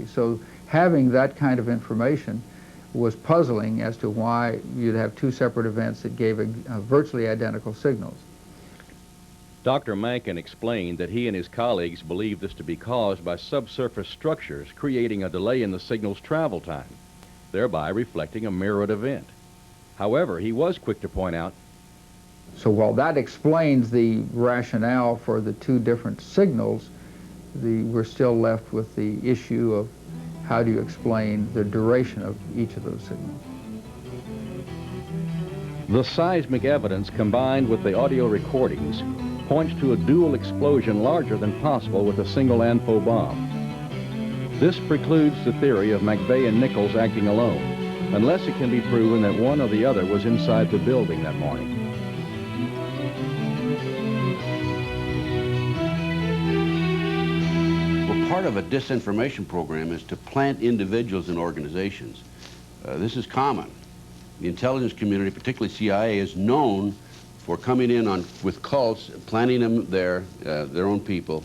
So having that kind of information was puzzling as to why you'd have two separate events that gave virtually identical signals. Dr. Mankin explained that he and his colleagues believed this to be caused by subsurface structures creating a delay in the signal's travel time, thereby reflecting a mirrored event. However, he was quick to point out, so while that explains the rationale for the two different signals, we're still left with the issue of how do you explain the duration of each of those signals. the seismic evidence combined with the audio recordings points to a dual explosion larger than possible with a single ANFO bomb. This precludes the theory of McVeigh and Nichols acting alone, unless it can be proven that one or the other was inside the building that morning. Well, part of a disinformation program is to plant individuals in organizations. This is common. The intelligence community, particularly CIA, is known for coming in with cults, planting them there, their own people,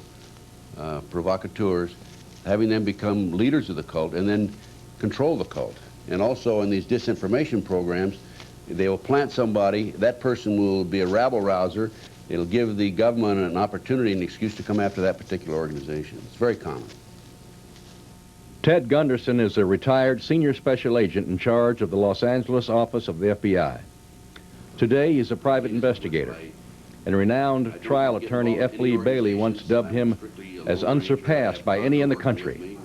provocateurs, having them become leaders of the cult, and then control the cult. And also in these disinformation programs, they will plant somebody, that person will be a rabble-rouser, it'll give the government an opportunity, an excuse to come after that particular organization. It's very common. Ted Gunderson is a retired senior special agent in charge of the Los Angeles office of the FBI. Today, he's a private investigator, and renowned trial attorney F. Lee Bailey once dubbed him as unsurpassed by any in the country.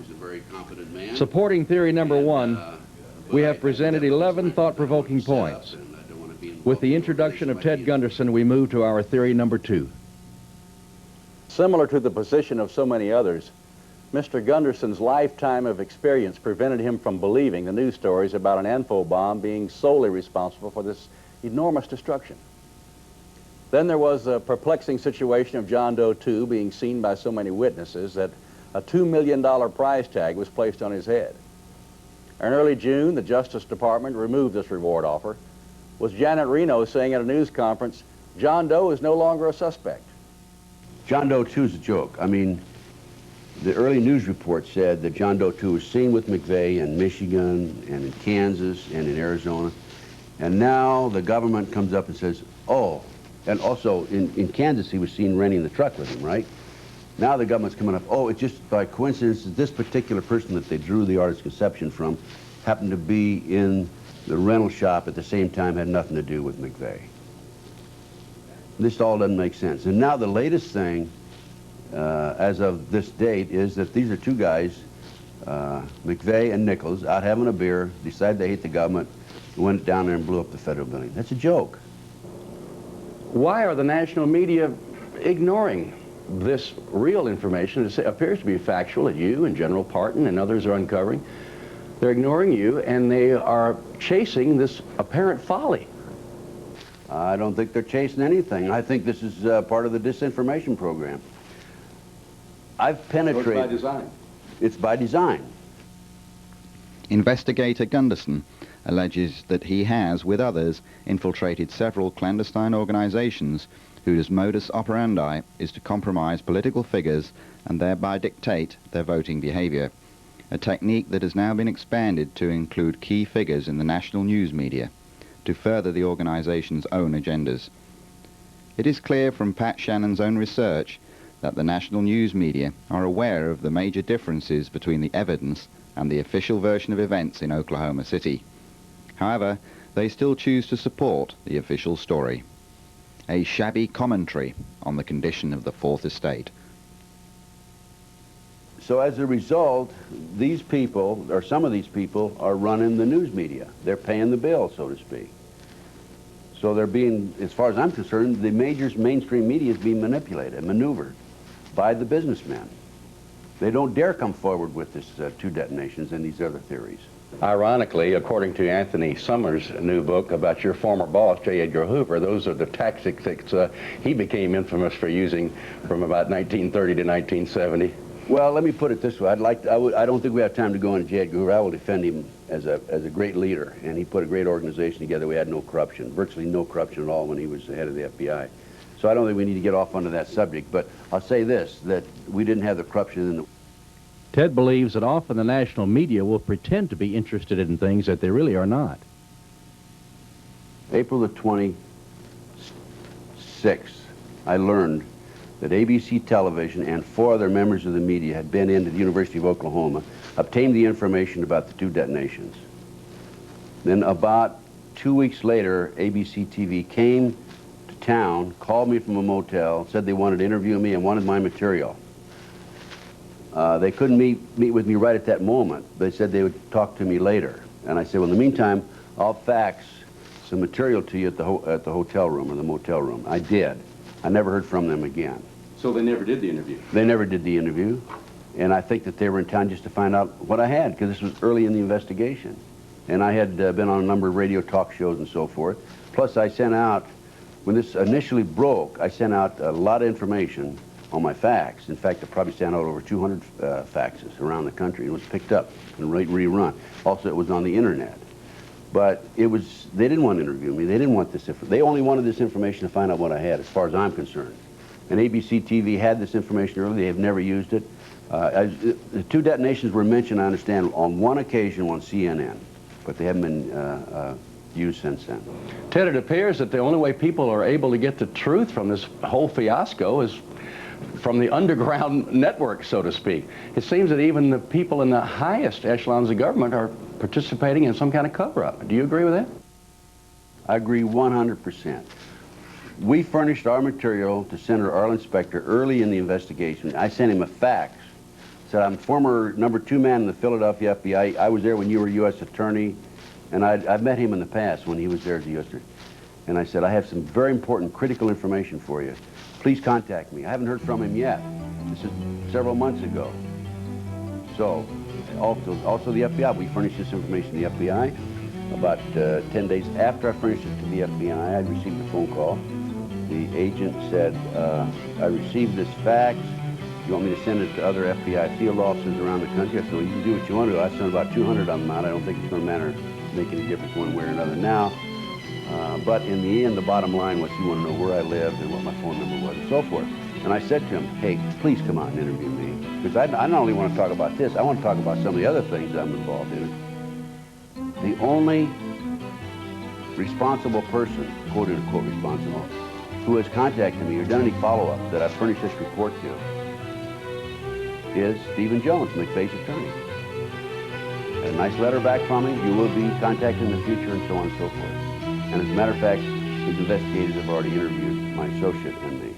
Supporting theory number one, we have presented 11 thought-provoking points. With the introduction of Ted Gunderson, we move to our theory number two. Similar to the position of so many others, Mr. Gunderson's lifetime of experience prevented him from believing the news stories about an ANFO bomb being solely responsible for this enormous destruction. Then there was the perplexing situation of John Doe 2 being seen by so many witnesses that a $2 million prize tag was placed on his head. In early June, the Justice Department removed this reward offer, with Janet Reno saying at a news conference, John Doe is no longer a suspect. John Doe 2 is a joke. I mean, the early news report said that John Doe 2 was seen with McVeigh in Michigan and in Kansas and in Arizona. And now the government comes up and says, oh, and also in Kansas he was seen renting the truck with him, right? Now the government's coming up, oh, it's just by coincidence that this particular person that they drew the artist's conception from happened to be in the rental shop at the same time, had nothing to do with McVeigh. This all doesn't make sense. And now the latest thing, as of this date, is that these are two guys, McVeigh and Nichols, out having a beer, decided they hate the government, went down there and blew up the federal building. That's a joke. Why are the national media ignoring this real information? It appears to be factual that you and General Parton and others are uncovering. They're ignoring you, and they are chasing this apparent folly. I don't think they're chasing anything. I think this is part of the disinformation program. I've penetrated... So it's by design. It's by design. Investigator Gunderson alleges that he has, with others, infiltrated several clandestine organizations whose modus operandi is to compromise political figures and thereby dictate their voting behavior, a technique that has now been expanded to include key figures in the national news media to further the organization's own agendas. It is clear from Pat Shannon's own research that the national news media are aware of the major differences between the evidence and the official version of events in Oklahoma City. However, they still choose to support the official story. A shabby commentary on the condition of the Fourth Estate. So as a result, these people, or some of these people, are running the news media. They're paying the bill, so to speak. So they're being, as far as I'm concerned, the major mainstream media is being manipulated, maneuvered by the businessmen. They don't dare come forward with this two detonations and these other theories. Ironically, according to Anthony Summers' new book about your former boss, J. Edgar Hoover, those are the tactics that he became infamous for using from about 1930 to 1970. Well, let me put it this way. I don't think we have time to go into J. Edgar Hoover. I will defend him as a great leader, and he put a great organization together. We had no corruption, virtually no corruption at all when he was the head of the FBI. So I don't think we need to get off onto that subject, but I'll say this, that we didn't have the corruption in the... Ted believes that often the national media will pretend to be interested in things that they really are not. April the 26th, I learned that ABC Television and 4 other members of the media had been into the University of Oklahoma, obtained the information about the 2 detonations. Then about 2 weeks later, ABC TV came to town, called me from a motel, said they wanted to interview me and wanted my material. They couldn't meet with me right at that moment. They said they would talk to me later. And I said, well, in the meantime, I'll fax some material to you at the hotel room or the motel room. I did. I never heard from them again. So they never did the interview? They never did the interview. And I think that they were in town just to find out what I had, because this was early in the investigation. And I had been on a number of radio talk shows and so forth. Plus, I sent out, when this initially broke, I sent out a lot of information on my fax. In fact, I probably sent out over 200 faxes around the country. It was picked up and rerun. Also, it was on the internet. But it was, they didn't want to interview me. They didn't want this information. They only wanted this information to find out what I had, as far as I'm concerned. And ABC TV had this information earlier. They have never used it. The 2 detonations were mentioned, I understand, on one occasion on CNN, but they haven't been used since then. Ted, it appears that the only way people are able to get the truth from this whole fiasco is from the underground network, so to speak. It seems that even the people in the highest echelons of government are participating in some kind of cover-up. Do you agree with that? I agree 100%. We furnished our material to Senator Arlen Specter early in the investigation. I sent him a fax. Said, I'm former #2 man in the Philadelphia FBI. I was there when you were U.S. Attorney, and I've met him in the past when he was there as a U.S. Attorney. And I said, I have some very important, critical information for you. Please contact me. I haven't heard from him yet. This is several months ago. So, also the FBI. We furnished this information to the FBI. About 10 days after I furnished it to the FBI, I received a phone call. The agent said, I received this fax. You want me to send it to other FBI field offices around the country? I said, well, you can do what you want to do. I sent about 200 of them out. I don't think it's going to make any difference one way or another now. But in the end, the bottom line was he wanted to know where I lived and what my phone number was and so forth. And I said to him, hey, please come out and interview me. Because I not only want to talk about this, I want to talk about some of the other things I'm involved in. The only responsible person, quote-unquote responsible, who has contacted me or done any follow-up that I've furnished this report to is Stephen Jones, McVeigh's attorney. A nice letter back from him. You will be contacted in the future and so on and so forth. And as a matter of fact, his investigators have already interviewed my associate and me.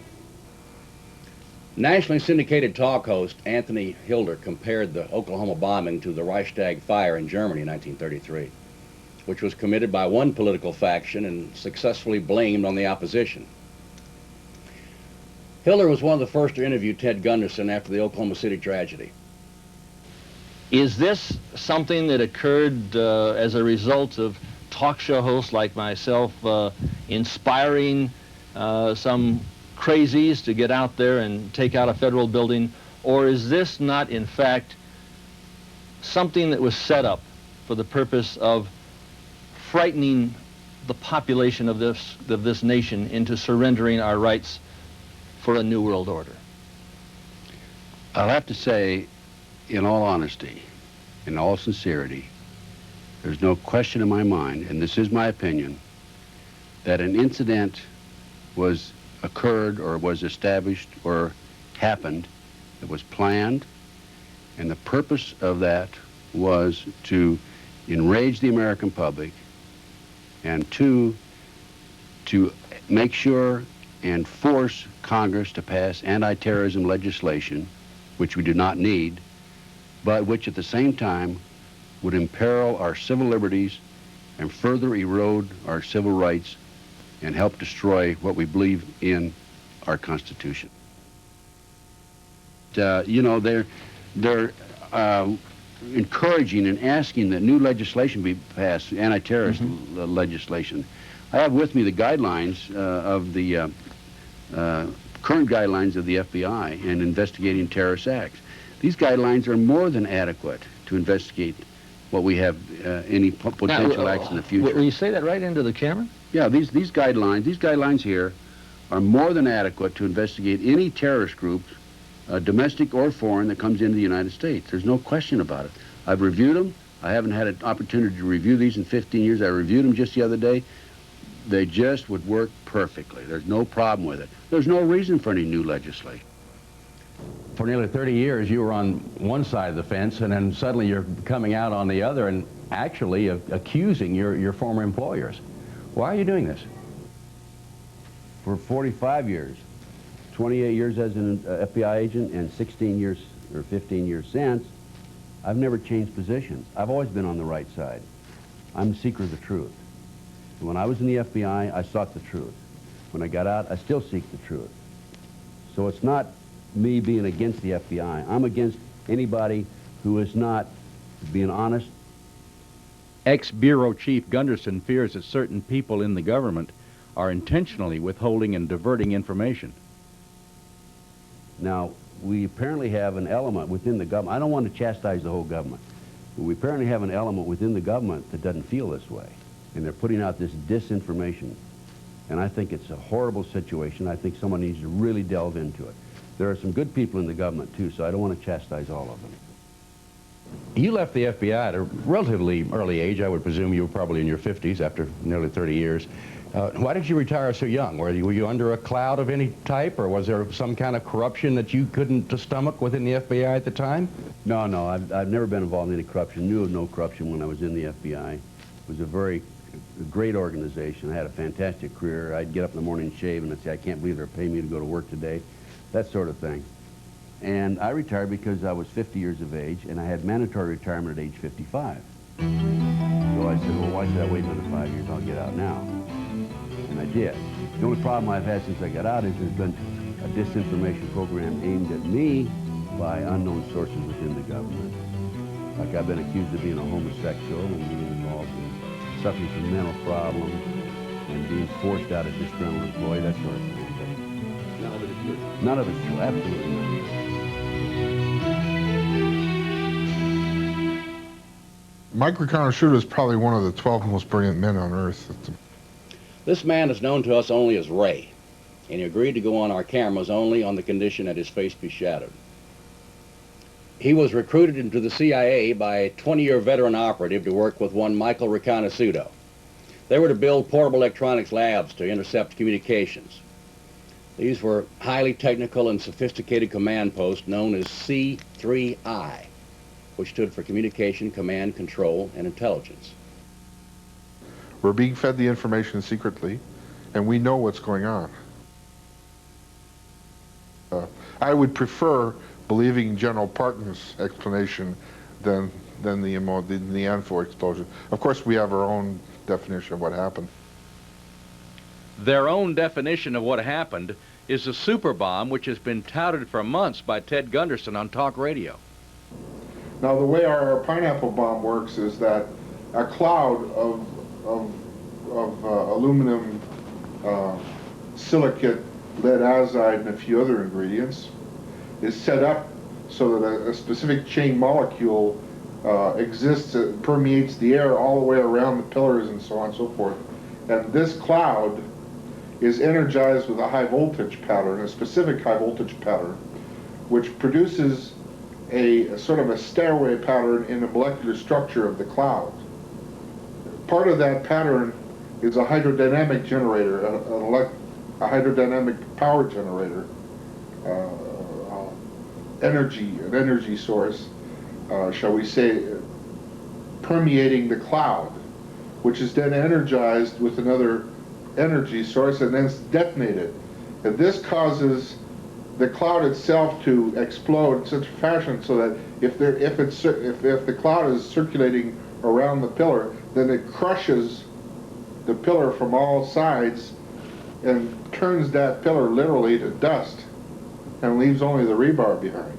Nationally syndicated talk host Anthony Hilder compared the Oklahoma bombing to the Reichstag fire in Germany in 1933, which was committed by one political faction and successfully blamed on the opposition. Hilder was one of the first to interview Ted Gunderson after the Oklahoma City tragedy. Is this something that occurred as a result of talk show hosts like myself inspiring some crazies to get out there and take out a federal building, or is this not in fact something that was set up for the purpose of frightening the population of this nation into surrendering our rights for a new world order? I'll have to say, in all honesty, in all sincerity, there's no question in my mind, and this is my opinion, that an incident occurred or was established or happened that was planned, and the purpose of that was to enrage the American public and to make sure and force Congress to pass anti-terrorism legislation, which we do not need, but which at the same time would imperil our civil liberties and further erode our civil rights and help destroy what we believe in our Constitution. You know, they're encouraging and asking that new legislation be passed, anti-terrorist legislation. I have with me the guidelines of the current guidelines of the FBI in investigating terrorist acts. These guidelines are more than adequate to investigate what we have, any potential acts in the future. Will you say that right into the camera? Yeah, these guidelines here are more than adequate to investigate any terrorist group, domestic or foreign, that comes into the United States. There's no question about it. I've reviewed them. I haven't had an opportunity to review these in 15 years. I reviewed them just the other day. They just would work perfectly. There's no problem with it. There's no reason for any new legislation. For nearly 30 years, you were on one side of the fence, and then suddenly you're coming out on the other and actually accusing your former employers. Why are you doing this? For 45 years, 28 years as an FBI agent and 16 years or 15 years since, I've never changed positions. I've always been on the right side. I'm the seeker of the truth. And when I was in the FBI, I sought the truth. When I got out, I still seek the truth. So it's not me being against the FBI. I'm against anybody who is not being honest. Ex-Bureau Chief Gunderson fears that certain people in the government are intentionally withholding and diverting information. Now, we apparently have an element within the government. I don't want to chastise the whole government, but we apparently have an element within the government that doesn't feel this way. And they're putting out this disinformation. And I think it's a horrible situation. I think someone needs to really delve into it. There are some good people in the government, too, so I don't want to chastise all of them. You left the FBI at a relatively early age. I would presume you were probably in your 50s after nearly 30 years. Why did you retire so young? Were you under a cloud of any type, or was there some kind of corruption that you couldn't stomach within the FBI at the time? No, I've never been involved in any corruption, knew of no corruption when I was in the FBI. It was a great organization. I had a fantastic career. I'd get up in the morning and shave, and I'd say, I can't believe they're paying me to go to work today, that sort of thing. And I retired because I was 50 years of age, and I had mandatory retirement at age 55. So I said, well, why should I wait another 5 years? I'll get out now. And I did. The only problem I've had since I got out is there's been a disinformation program aimed at me by unknown sources within the government. Like I've been accused of being a homosexual and being involved in suffering from mental problems and being forced out as a disgruntled employee, that sort of thing. But none of it is true. None of it's true, absolutely none. Mike Reconnoisseur is probably one of the 12 most brilliant men on earth. This man is known to us only as Ray, and he agreed to go on our cameras only on the condition that his face be shadowed. He was recruited into the CIA by a 20-year veteran operative to work with one Michael Reconnoisseur. They were to build portable electronics labs to intercept communications. These were highly technical and sophisticated command posts known as C3I, which stood for Communication, Command, Control, and Intelligence. We're being fed the information secretly, and we know what's going on. I would prefer believing General Parton's explanation than the ANFO explosion. Of course, we have our own definition of what happened. Their own definition of what happened is the super bomb, which has been touted for months by Ted Gunderson on talk radio. Now, the way our pineapple bomb works is that a cloud of aluminum, silicate, lead azide, and a few other ingredients is set up so that a specific chain molecule exists, permeates the air all the way around the pillars and so on and so forth. And this cloud is energized with a high voltage pattern, a specific high voltage pattern, which produces a sort of a stairway pattern in the molecular structure of the cloud. Part of that pattern is a hydrodynamic generator, a hydrodynamic power generator, an energy source, shall we say, permeating the cloud, which is then energized with another energy source and then detonated. And this causes the cloud itself to explode in such a fashion so that if the cloud is circulating around the pillar, then it crushes the pillar from all sides and turns that pillar literally to dust and leaves only the rebar behind.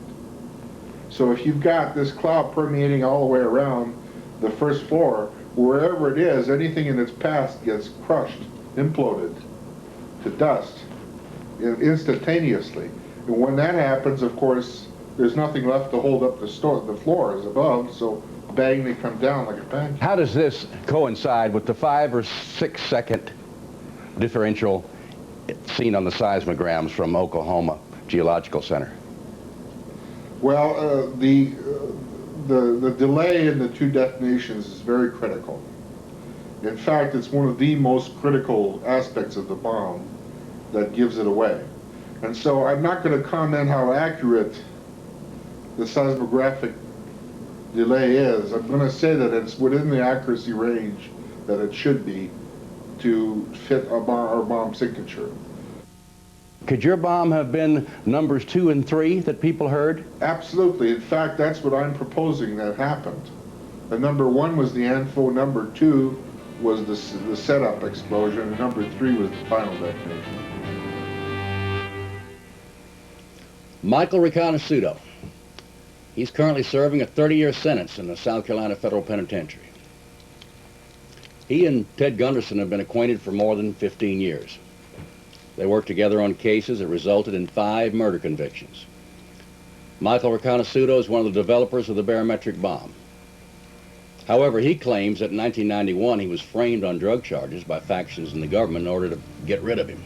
So if you've got this cloud permeating all the way around the first floor, wherever it is, anything in its path gets crushed, imploded to dust instantaneously. And when that happens, of course, there's nothing left to hold up the floor is above, so bang, they come down like a pancake. How does this coincide with the 5 or 6 second differential seen on the seismograms from Oklahoma Geological Center? Well, the delay in the two detonations is very critical. In fact, it's one of the most critical aspects of the bomb that gives it away. And so I'm not going to comment how accurate the seismographic delay is. I'm going to say that it's within the accuracy range that it should be to fit our bomb signature. Could your bomb have been numbers 2 and 3 that people heard? Absolutely. In fact, that's what I'm proposing that happened. The number 1 was the ANFO, number 2 was the setup explosion, and number 3 was the final detonation. Michael Riconosciuto. He's currently serving a 30-year sentence in the South Carolina Federal Penitentiary. He and Ted Gunderson have been acquainted for more than 15 years. They worked together on cases that resulted in 5 murder convictions. Michael Riconosciuto is one of the developers of the barometric bomb. However, he claims that in 1991 he was framed on drug charges by factions in the government in order to get rid of him.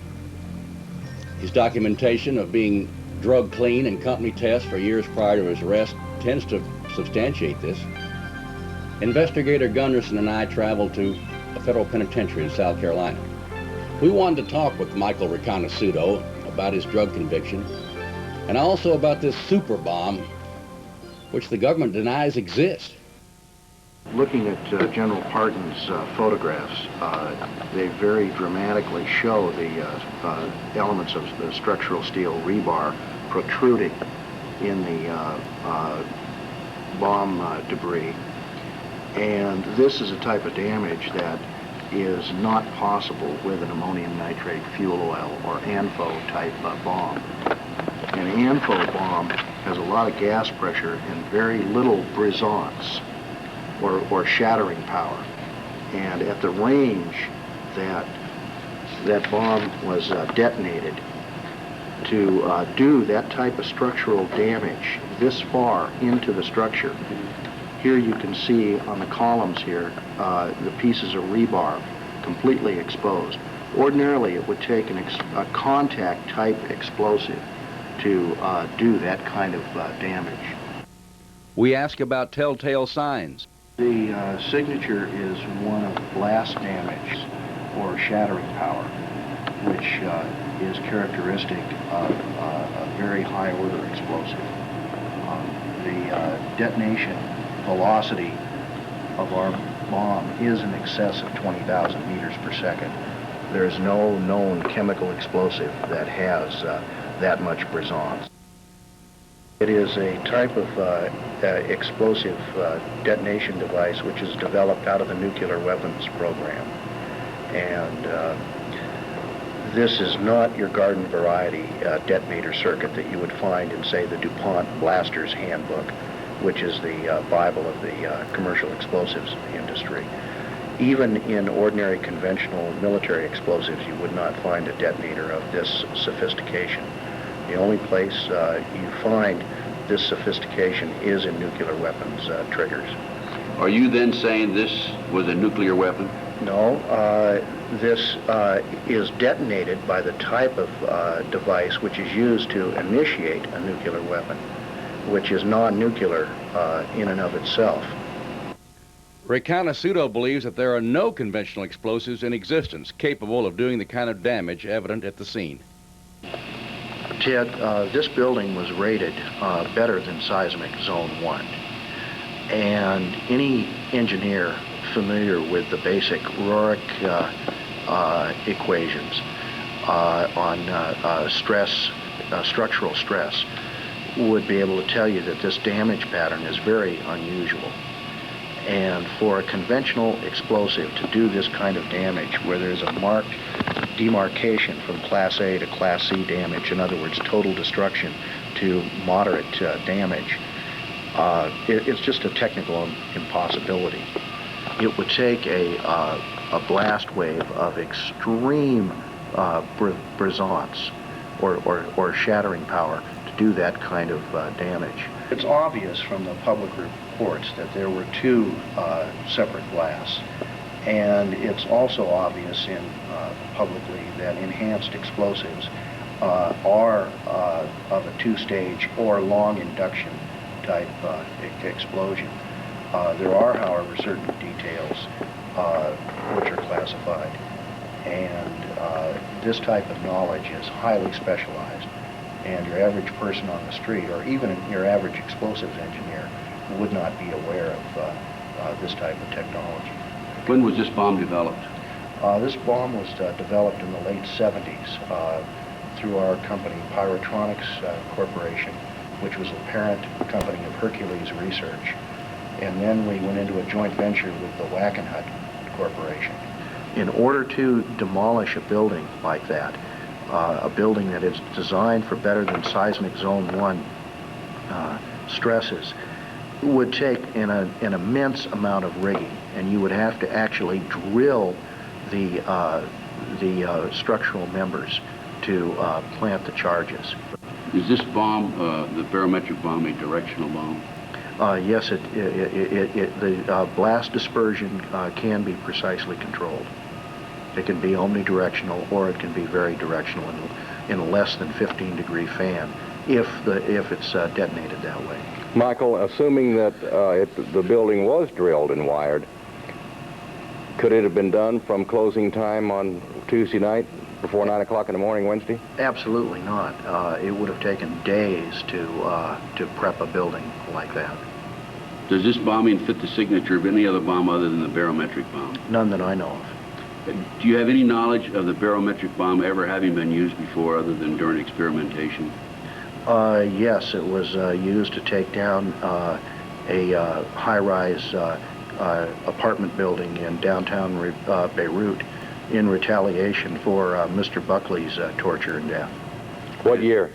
His documentation of being drug clean and company tests for years prior to his arrest tends to substantiate this. Investigator Gunderson and I traveled to a federal penitentiary in South Carolina. We wanted to talk with Michael Riconosciuto about his drug conviction and also about this super bomb, which the government denies exists. Looking at General Parton's photographs, they very dramatically show the elements of the structural steel rebar protruding in the bomb debris. And this is a type of damage that is not possible with an ammonium nitrate fuel oil or ANFO type bomb. An ANFO bomb has a lot of gas pressure and very little brisance or shattering power. And at the range that that bomb was detonated, to do that type of structural damage this far into the structure, here you can see on the columns here the pieces of rebar completely exposed. Ordinarily it would take a contact type explosive to do that kind of damage. We ask about telltale signs. The signature is one of blast damage or shattering power, which is characteristic of a very high order explosive. The detonation velocity of our bomb is in excess of 20,000 meters per second. There is no known chemical explosive that has that much brisance. It is a type of explosive detonation device which is developed out of the nuclear weapons program. And this is not your garden variety detonator circuit that you would find in, say, the DuPont Blaster's Handbook, which is the Bible of the commercial explosives industry. Even in ordinary conventional military explosives, you would not find a detonator of this sophistication. The only place you find this sophistication is in nuclear weapons triggers. Are you then saying this was a nuclear weapon? No, this is detonated by the type of device which is used to initiate a nuclear weapon, which is non-nuclear in and of itself. Riconosciuto believes that there are no conventional explosives in existence capable of doing the kind of damage evident at the scene. Ted, this building was rated better than seismic zone 1. And any engineer familiar with the basic Roerich equations on stress, structural stress, would be able to tell you that this damage pattern is very unusual. And for a conventional explosive to do this kind of damage, where there's a marked demarcation from Class A to Class C damage, in other words, total destruction to moderate damage, it's just a technical impossibility. It would take a blast wave of extreme brisance or shattering power do that kind of damage. It's obvious from the public reports that there were two separate blasts, and it's also obvious publicly that enhanced explosives are of a two-stage or long induction type explosion. There are, however, certain details which are classified, and this type of knowledge is highly specialized, and your average person on the street, or even your average explosives engineer, would not be aware of this type of technology. When was this bomb developed? This bomb was developed in the late 70s through our company, Pyrotronics Corporation, which was a parent company of Hercules Research. And then we went into a joint venture with the Wackenhut Corporation. In order to demolish a building like that, a building that is designed for better than seismic zone 1 stresses, would take an immense amount of rigging, and you would have to actually drill the structural members to plant the charges. Is this bomb, the barometric bomb, a directional bomb? Yes, the blast dispersion can be precisely controlled. It can be omnidirectional, or it can be very directional in a less than 15-degree fan if it's detonated that way. Michael, assuming that the building was drilled and wired, could it have been done from closing time on Tuesday night before 9 o'clock in the morning Wednesday? Absolutely not. It would have taken days to prep a building like that. Does this bombing fit the signature of any other bomb other than the barometric bomb? None that I know of. Do you have any knowledge of the barometric bomb ever having been used before other than during experimentation? Yes, it was used to take down a high-rise apartment building in downtown Beirut in retaliation for Mr. Buckley's torture and death. What year?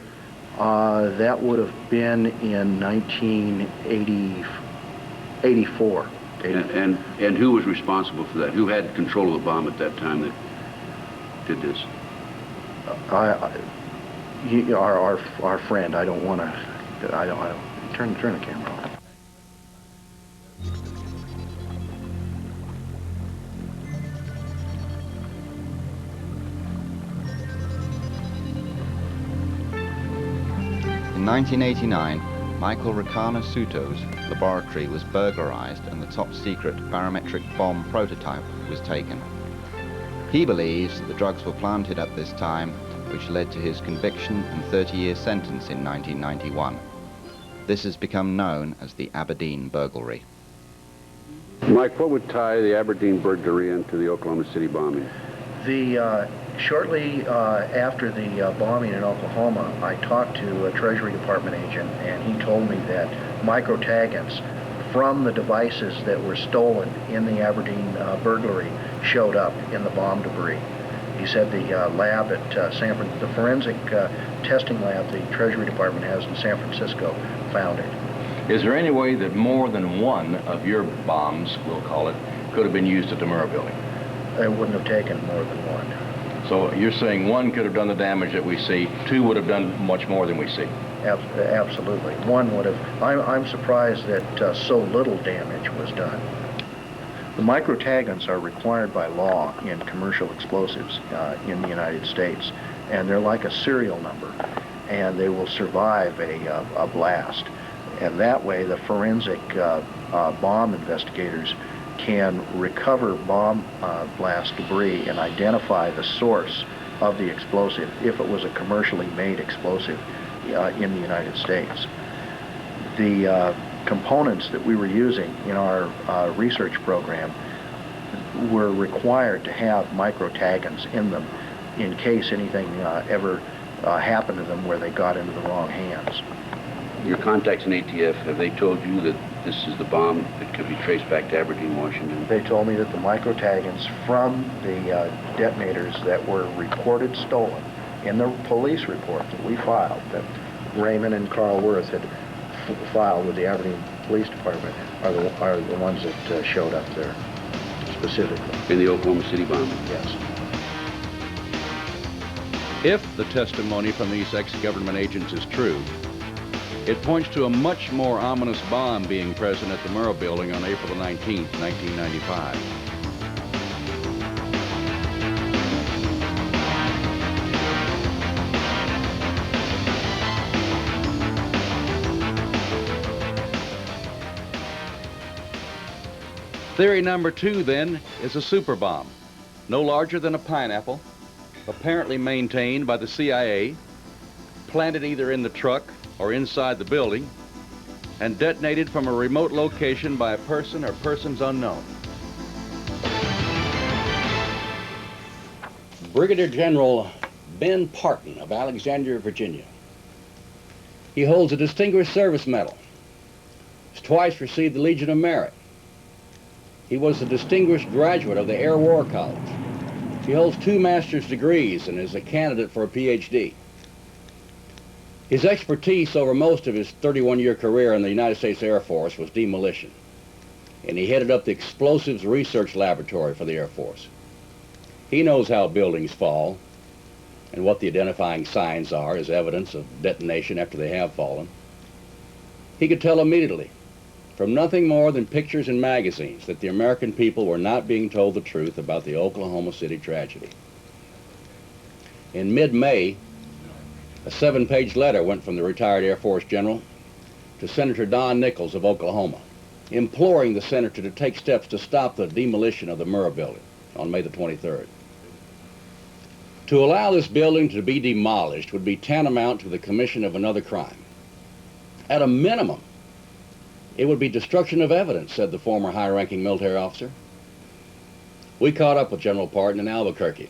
That would have been in 1984. And who was responsible for that? Who had control of the bomb at that time that did this? Our friend. I don't want to. I don't turn the camera off. In 1989, Michael Ricana Suto's laboratory was burglarized and the top-secret barometric bomb prototype was taken. He believes that the drugs were planted at this time, which led to his conviction and 30-year sentence in 1991. This has become known as the Aberdeen burglary. Mike, what would tie the Aberdeen burglary into the Oklahoma City bombing? Shortly after the bombing in Oklahoma, I talked to a Treasury Department agent, and he told me that microtaggants from the devices that were stolen in the Aberdeen burglary showed up in the bomb debris. He said the lab at the forensic testing lab the Treasury Department has in San Francisco found it. Is there any way that more than one of your bombs, we'll call it, could have been used at the Murrah building? It wouldn't have taken more than one. So you're saying one could have done the damage that we see, two would have done much more than we see? Absolutely. One would have. I'm surprised that so little damage was done. The microtaggants are required by law in commercial explosives in the United States, and they're like a serial number, and they will survive a blast. And that way, the forensic bomb investigators can recover bomb blast debris and identify the source of the explosive if it was a commercially made explosive in the United States. The components that we were using in our research program were required to have microtaggants in them in case anything ever happened to them where they got into the wrong hands. Your contacts in ATF, have they told you that this is the bomb that could be traced back to Aberdeen, Washington? They told me that the microtaggants from the detonators that were reported stolen in the police report that we filed, that Raymond and Carl Worth had filed with the Aberdeen Police Department, are the ones that showed up there specifically. In the Oklahoma City bombing? Yes. If the testimony from these ex-government agents is true, It points to a much more ominous bomb being present at the Murrah building on April the 19th, 1995. Theory number 2, then, is a super bomb, no larger than a pineapple, apparently maintained by the CIA, planted either in the truck or inside the building, and detonated from a remote location by a person or persons unknown. Brigadier General Ben Parton of Alexandria, Virginia. He holds a Distinguished Service Medal. He's twice received the Legion of Merit. He was a distinguished graduate of the Air War College. He holds 2 master's degrees and is a candidate for a PhD. His expertise over most of his 31-year career in the United States Air Force was demolition, and he headed up the Explosives Research Laboratory for the Air Force. He knows how buildings fall and what the identifying signs are as evidence of detonation after they have fallen. He could tell immediately, from nothing more than pictures in magazines, that the American people were not being told the truth about the Oklahoma City tragedy. In mid-May, a 7-page letter went from the retired Air Force general to Senator Don Nichols of Oklahoma, imploring the senator to take steps to stop the demolition of the Murrah building on May the 23rd. To allow this building to be demolished would be tantamount to the commission of another crime. At a minimum, it would be destruction of evidence, said the former high-ranking military officer. We caught up with General Parton in Albuquerque,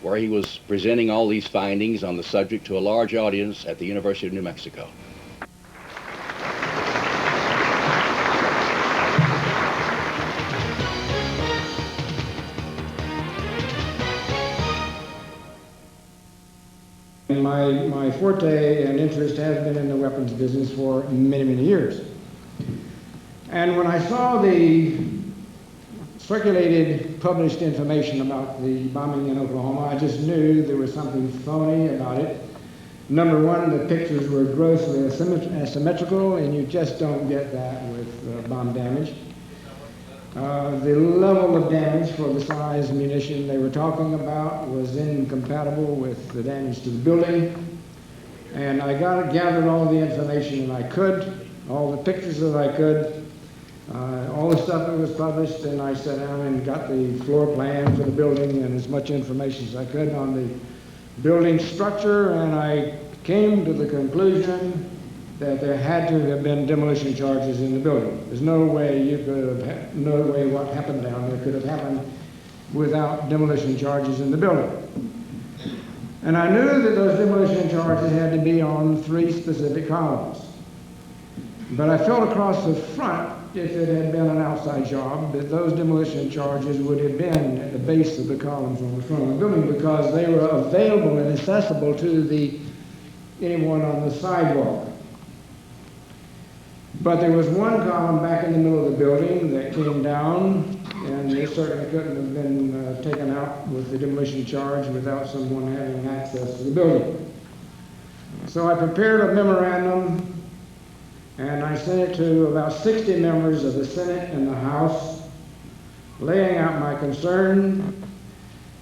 where he was presenting all these findings on the subject to a large audience at the University of New Mexico. My forte and interest has been in the weapons business for many, many years. And when I saw the circulated, published information about the bombing in Oklahoma, I just knew there was something phony about it. Number one, the pictures were grossly asymmetrical, and you just don't get that with bomb damage. The level of damage for the size munition they were talking about was incompatible with the damage to the building. And I gathered all the information that I could, all the pictures that I could, all the stuff that was published, and I sat down and got the floor plan for the building and as much information as I could on the building structure, and I came to the conclusion that there had to have been demolition charges in the building. There's no way you could have, no way what happened down there could have happened without demolition charges in the building. And I knew that those demolition charges had to be on 3 specific columns. But I felt across the front, if it had been an outside job, that those demolition charges would have been at the base of the columns on the front of the building, because they were available and accessible to anyone on the sidewalk. But there was one column back in the middle of the building that came down, and it certainly couldn't have been taken out with the demolition charge without someone having access to the building. So I prepared a memorandum, and I sent it to about 60 members of the Senate and the House, laying out my concern.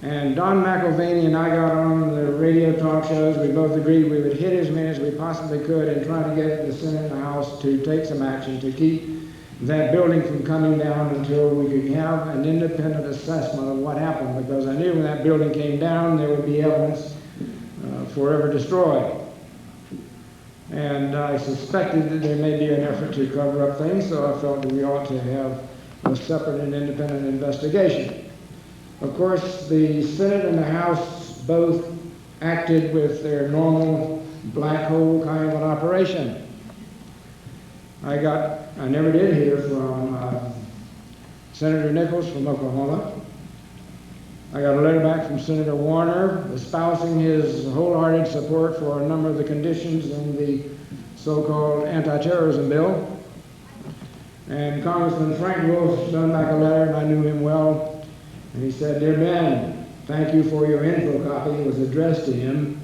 And Don McIlvaney and I got on the radio talk shows. We both agreed we would hit as many as we possibly could and try to get the Senate and the House to take some action to keep that building from coming down until we could have an independent assessment of what happened, because I knew when that building came down there would be evidence forever destroyed. And I suspected that there may be an effort to cover up things, so I felt that we ought to have a separate and independent investigation. Of course, the Senate and the House both acted with their normal black hole kind of an operation. I never did hear from Senator Nichols from Oklahoma. I got a letter back from Senator Warner espousing his wholehearted support for a number of the conditions in the so-called anti-terrorism bill. And Congressman Frank Wolf sent back a letter, and I knew him well. And he said, "Dear Ben, thank you for your info copy." It was addressed to him.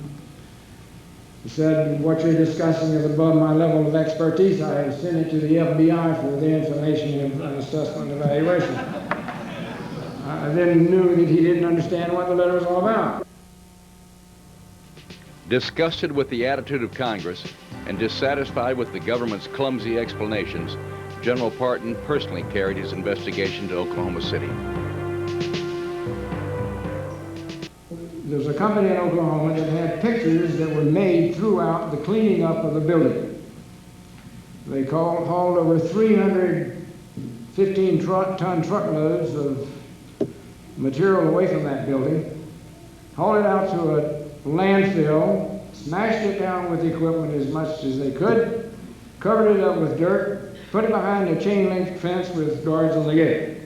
He said, what you're discussing is above my level of expertise. I have sent it to the FBI for the information and assessment and evaluation. I then knew that he didn't understand what the letter was all about. Disgusted with the attitude of Congress and dissatisfied with the government's clumsy explanations, General Parton personally carried his investigation to Oklahoma City. There's a company in Oklahoma that had pictures that were made throughout the cleaning up of the building. They hauled over 315 ton truckloads of material away from that building, hauled it out to a landfill, smashed it down with equipment as much as they could, covered it up with dirt, put it behind a chain link fence with guards on the gate.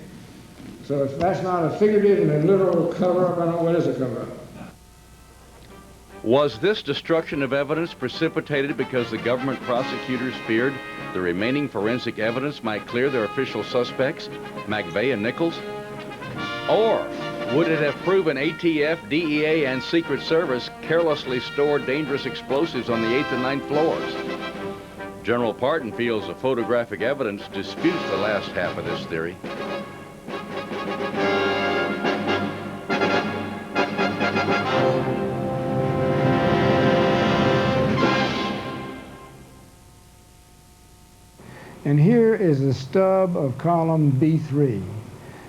So if that's not a figurative and a literal cover-up, I don't know what is a cover-up. Was this destruction of evidence precipitated because the government prosecutors feared the remaining forensic evidence might clear their official suspects, McVeigh and Nichols? Or would it have proven ATF, DEA, and Secret Service carelessly stored dangerous explosives on the 8th and 9th floors? General Parton feels the photographic evidence disputes the last half of this theory. And here is the stub of column B3.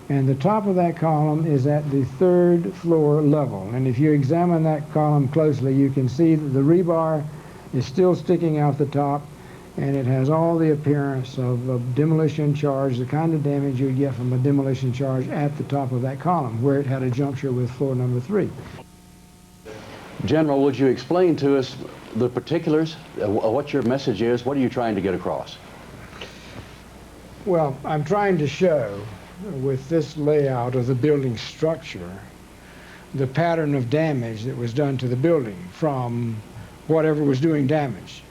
And the top of that column is at the 3rd floor level. And if you examine that column closely, you can see that the rebar is still sticking out the top, and it has all the appearance of a demolition charge, the kind of damage you'd get from a demolition charge at the top of that column, where it had a juncture with floor number 3. General, would you explain to us the particulars, what your message is? What are you trying to get across? Well, I'm trying to show, with this layout of the building structure, the pattern of damage that was done to the building from whatever was doing damage.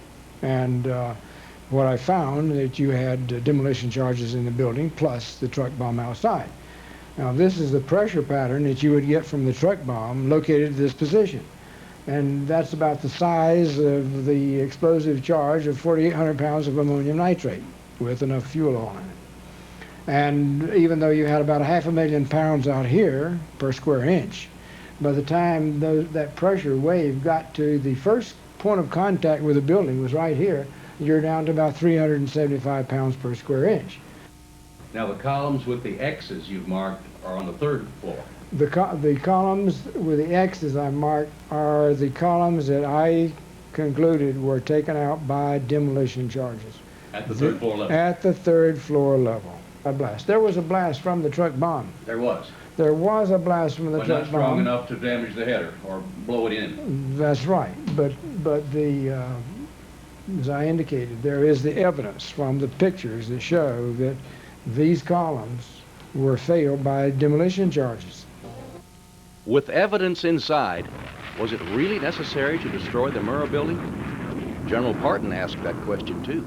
And what I found that you had demolition charges in the building plus the truck bomb outside. Now this is the pressure pattern that you would get from the truck bomb located at this position. And that's about the size of the explosive charge of 4,800 pounds of ammonium nitrate with enough fuel on it. And even though you had about 500,000 pounds out here per square inch, by the time that pressure wave got to the first point of contact with the building was right here, you're down to about 375 pounds per square inch. Now the columns with the X's you've marked are on the 3rd floor. The columns with the X's I marked are the columns that I concluded were taken out by demolition charges. At the 3rd floor level? At the 3rd floor level. A blast. There was a blast from the truck bomb. There was? There was a blast from the truck bomb. But not strong enough to damage the header or blow it in. That's right. But the, as I indicated, there is the evidence from the pictures that show that these columns were failed by demolition charges. With evidence inside, was it really necessary to destroy the Murrah building? General Parton asked that question too.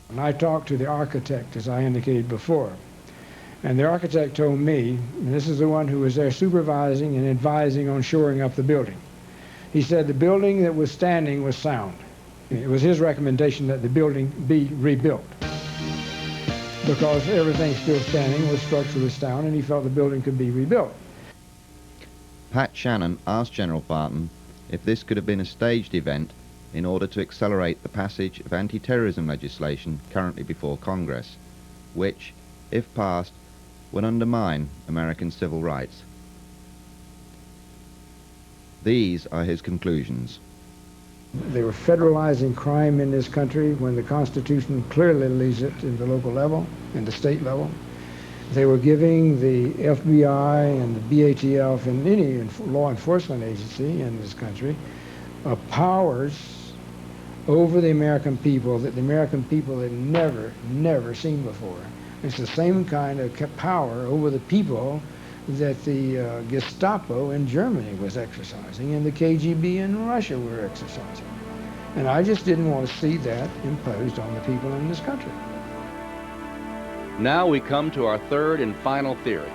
And I talked to the architect, as I indicated before, and the architect told me, and this is the one who was there supervising and advising on shoring up the building. He said the building that was standing was sound. It was his recommendation that the building be rebuilt because everything still standing was structurally sound, and he felt the building could be rebuilt. Pat Shannon asked General Parton if this could have been a staged event in order to accelerate the passage of anti-terrorism legislation currently before Congress, which, if passed, would undermine American civil rights. These are his conclusions. They were federalizing crime in this country when the Constitution clearly leaves it in the local level, in the state level. They were giving the FBI and the BATF and any law enforcement agency in this country powers over the American people that the American people had never seen before. It's the same kind of power over the people that the Gestapo in Germany was exercising and the KGB in Russia were exercising. And I just didn't want to see that imposed on the people in this country. Now we come to our 3rd and final theory.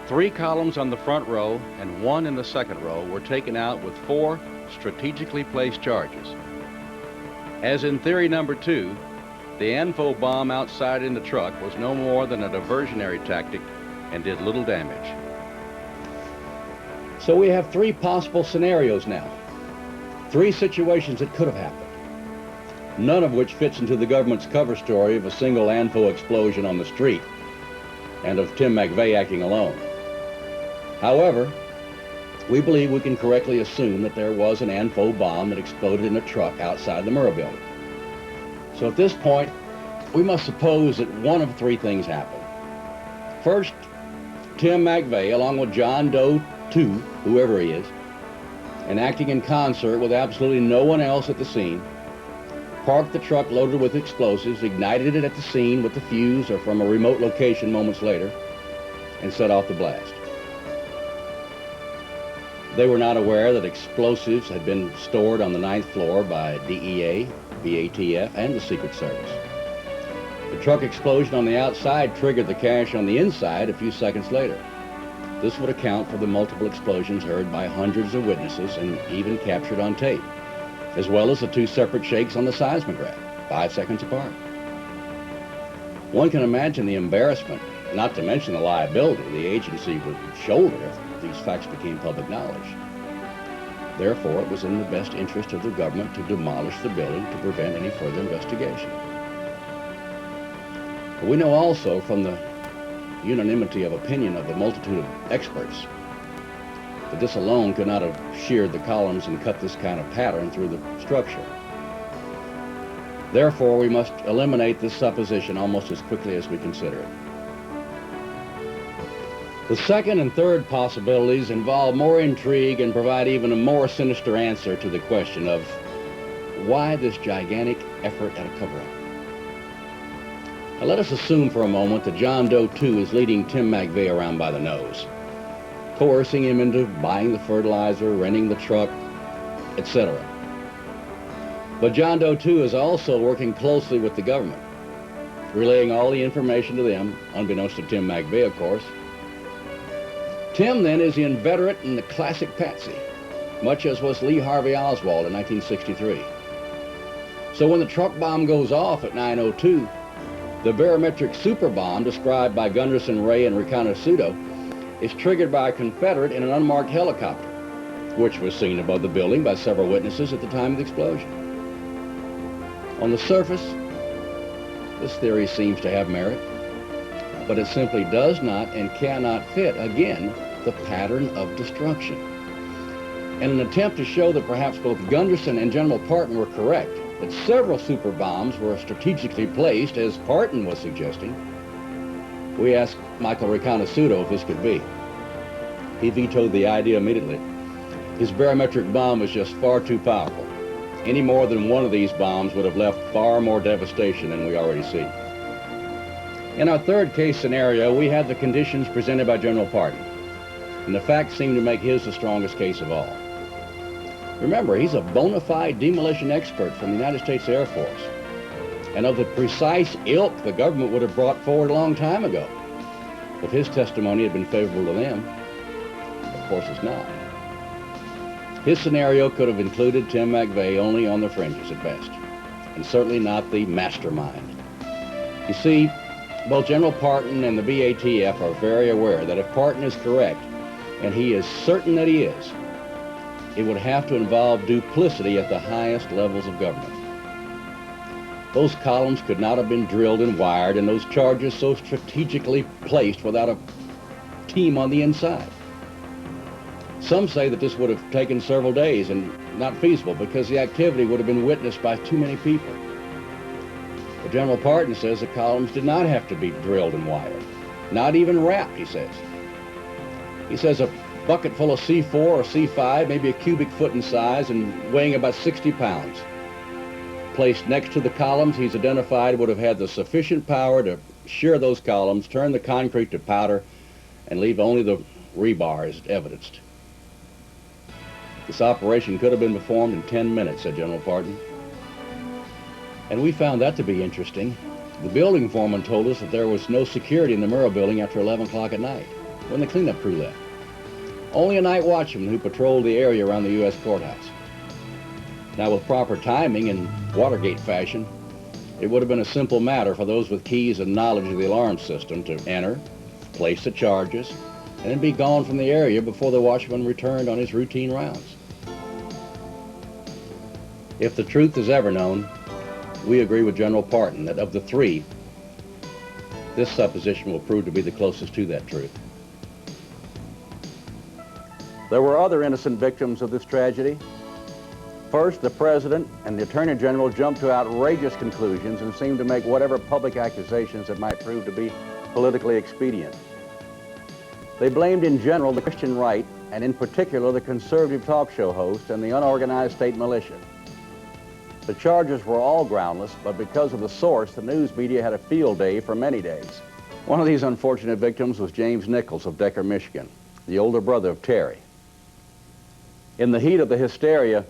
3 columns on the front row and 1 in the 2nd row were taken out with 4 strategically placed charges. As in theory number 2, the ANFO bomb outside in the truck was no more than a diversionary tactic and did little damage. So we have 3 possible scenarios now. 3 situations that could have happened. None of which fits into the government's cover story of a single ANFO explosion on the street and of Tim McVeigh acting alone. However, we believe we can correctly assume that there was an ANFO bomb that exploded in a truck outside the Murrah building. So at this point, we must suppose that one of 3 things happened. First, Tim McVeigh, along with John Doe 2, whoever he is, and acting in concert with absolutely no one else at the scene, parked the truck loaded with explosives, ignited it at the scene with the fuse or from a remote location moments later, and set off the blast. They were not aware that explosives had been stored on the 9th floor by DEA, BATF, and the Secret Service. The truck explosion on the outside triggered the cache on the inside a few seconds later. This would account for the multiple explosions heard by hundreds of witnesses and even captured on tape, as well as the 2 separate shakes on the seismograph, 5 seconds apart. One can imagine the embarrassment, not to mention the liability, the agency would shoulder if these facts became public knowledge. Therefore, it was in the best interest of the government to demolish the building to prevent any further investigation. But we know also from the unanimity of opinion of the multitude of experts that this alone could not have sheared the columns and cut this kind of pattern through the structure. Therefore, we must eliminate this supposition almost as quickly as we consider it. The second and third possibilities involve more intrigue and provide even a more sinister answer to the question of why this gigantic effort at a cover-up. Now let us assume for a moment that John Doe 2 is leading Tim McVeigh around by the nose, coercing him into buying the fertilizer, renting the truck, etc. But John Doe 2 is also working closely with the government, relaying all the information to them, unbeknownst to Tim McVeigh, of course. Tim, then, is the inveterate and the classic patsy, much as was Lee Harvey Oswald in 1963. So when the truck bomb goes off at 9:02, the barometric super bomb described by Gunderson, Ray, and Reconnaissance is triggered by a Confederate in an unmarked helicopter, which was seen above the building by several witnesses at the time of the explosion. On the surface, this theory seems to have merit, but it simply does not and cannot fit, again, the pattern of destruction. In an attempt to show that perhaps both Gunderson and General Parton were correct, that several super bombs were strategically placed, as Parton was suggesting, we asked Michael Reconnaissance if this could be. He vetoed the idea immediately. His barometric bomb was just far too powerful. Any more than one of these bombs would have left far more devastation than we already see. In our third case scenario, we had the conditions presented by General Parton, and the facts seem to make his the strongest case of all. Remember, he's a bona fide demolition expert from the United States Air Force, and of the precise ilk the government would have brought forward a long time ago if his testimony had been favorable to them. Of course it's not. His scenario could have included Tim McVeigh only on the fringes at best, and certainly not the mastermind. You see, both General Parton and the BATF are very aware that if Parton is correct, and he is certain that he is, it would have to involve duplicity at the highest levels of government. Those columns could not have been drilled and wired, and those charges so strategically placed without a team on the inside. Some say that this would have taken several days and not feasible because the activity would have been witnessed by too many people. But General Parton says the columns did not have to be drilled and wired, not even wrapped, he says. He says a bucket full of C4 or C5, maybe a cubic foot in size and weighing about 60 pounds, placed next to the columns he's identified would have had the sufficient power to shear those columns, turn the concrete to powder, and leave only the rebar as evidenced. This operation could have been performed in 10 minutes, said General Parton. And we found that to be interesting. The building foreman told us that there was no security in the Murrah building after 11 o'clock at night, when the cleanup crew left. Only a night watchman who patrolled the area around the U.S. courthouse. Now, with proper timing in Watergate fashion, it would have been a simple matter for those with keys and knowledge of the alarm system to enter, place the charges, and then be gone from the area before the watchman returned on his routine rounds. If the truth is ever known, we agree with General Parton that of the three, this supposition will prove to be the closest to that truth. There were other innocent victims of this tragedy. First, the President and the Attorney General jumped to outrageous conclusions and seemed to make whatever public accusations that might prove to be politically expedient. They blamed in general the Christian right, and in particular the conservative talk show host and the unorganized state militia. The charges were all groundless, but because of the source, the news media had a field day for many days. One of these unfortunate victims was James Nichols of Decker, Michigan, the older brother of Terry. In the heat of the hysteria,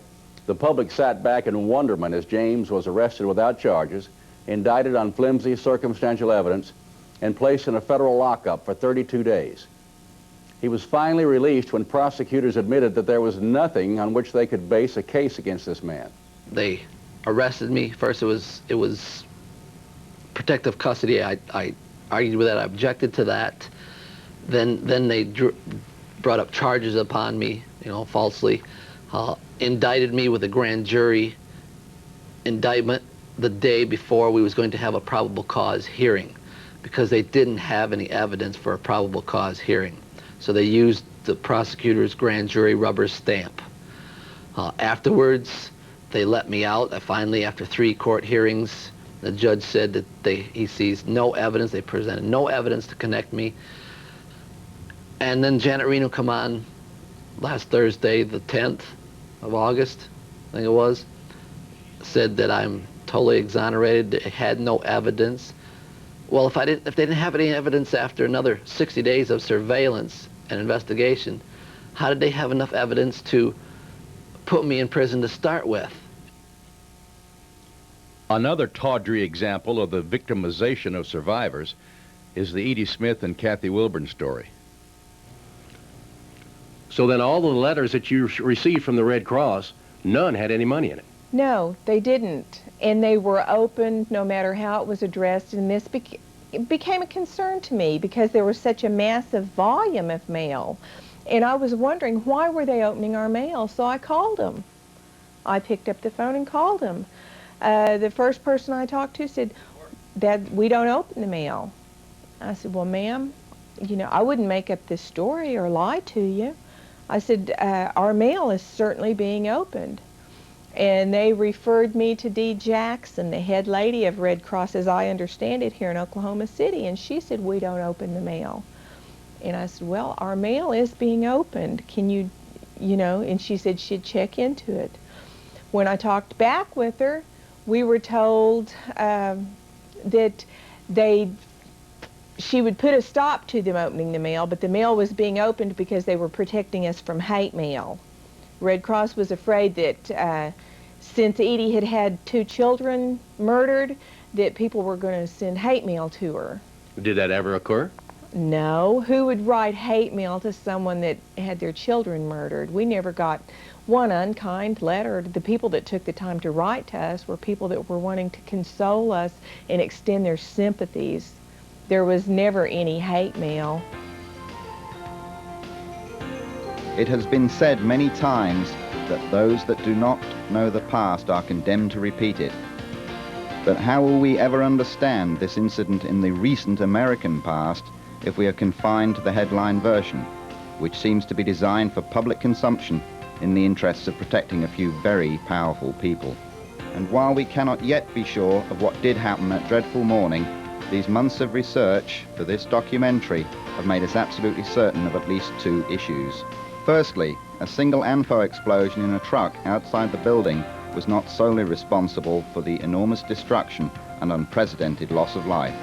the public sat back in wonderment as James was arrested without charges, indicted on flimsy circumstantial evidence, and placed in a federal lockup for 32 days. He was finally released when prosecutors admitted that there was nothing on which they could base a case against this man. They arrested me. First it was protective custody. I argued with that. I objected to that. Then they brought up charges upon me, falsely. Indicted me with a grand jury indictment the day before we was going to have a probable cause hearing, because they didn't have any evidence for a probable cause hearing. So they used the prosecutor's grand jury rubber stamp. Afterwards, they let me out. Finally, after 3 court hearings, the judge said that he sees no evidence. They presented no evidence to connect me. And then Janet Reno come on last Thursday, the 10th of August, I think it was, said that I'm totally exonerated. They had no evidence. Well, if they didn't have any evidence after another 60 days of surveillance and investigation, how did they have enough evidence to put me in prison to start with? Another tawdry example of the victimization of survivors is the Edie Smith and Kathy Wilburn story. So then all the letters that you received from the Red Cross, none had any money in it? No, they didn't. And they were opened no matter how it was addressed, and this became a concern to me because there was such a massive volume of mail. And I was wondering, why were they opening our mail? So I called them. I picked up the phone and called them. The first person I talked to said, "Dad, we don't open the mail." I said, "Well, ma'am, I wouldn't make up this story or lie to you." I said, "Our mail is certainly being opened." And they referred me to Dee Jackson, the head lady of Red Cross, as I understand it, here in Oklahoma City, and she said, "We don't open the mail." And I said, "Well, our mail is being opened. Can you, and she said she'd check into it. When I talked back with her, we were told that she would put a stop to them opening the mail, but the mail was being opened because they were protecting us from hate mail. Red Cross was afraid that since Edie had had 2 children murdered, that people were going to send hate mail to her. Did that ever occur? No. Who would write hate mail to someone that had their children murdered? We never got one unkind letter. The people that took the time to write to us were people that were wanting to console us and extend their sympathies. There was never any hate mail. It has been said many times that those that do not know the past are condemned to repeat it. But how will we ever understand this incident in the recent American past if we are confined to the headline version, which seems to be designed for public consumption in the interests of protecting a few very powerful people? And while we cannot yet be sure of what did happen that dreadful morning, these months of research for this documentary have made us absolutely certain of at least 2 issues. Firstly, a single ANFO explosion in a truck outside the building was not solely responsible for the enormous destruction and unprecedented loss of life.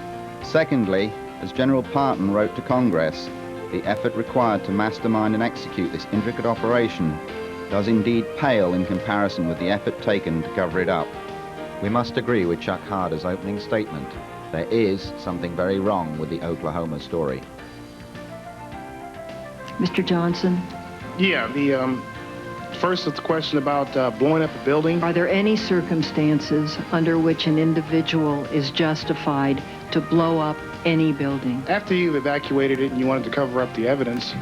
Secondly, as General Parton wrote to Congress, the effort required to mastermind and execute this intricate operation does indeed pale in comparison with the effort taken to cover it up. We must agree with Chuck Harder's opening statement. There is something very wrong with the Oklahoma story. Mr. Johnson? Yeah, the First, it's a question about blowing up a building. Are there any circumstances under which an individual is justified to blow up any building? After you've evacuated it and you wanted to cover up the evidence,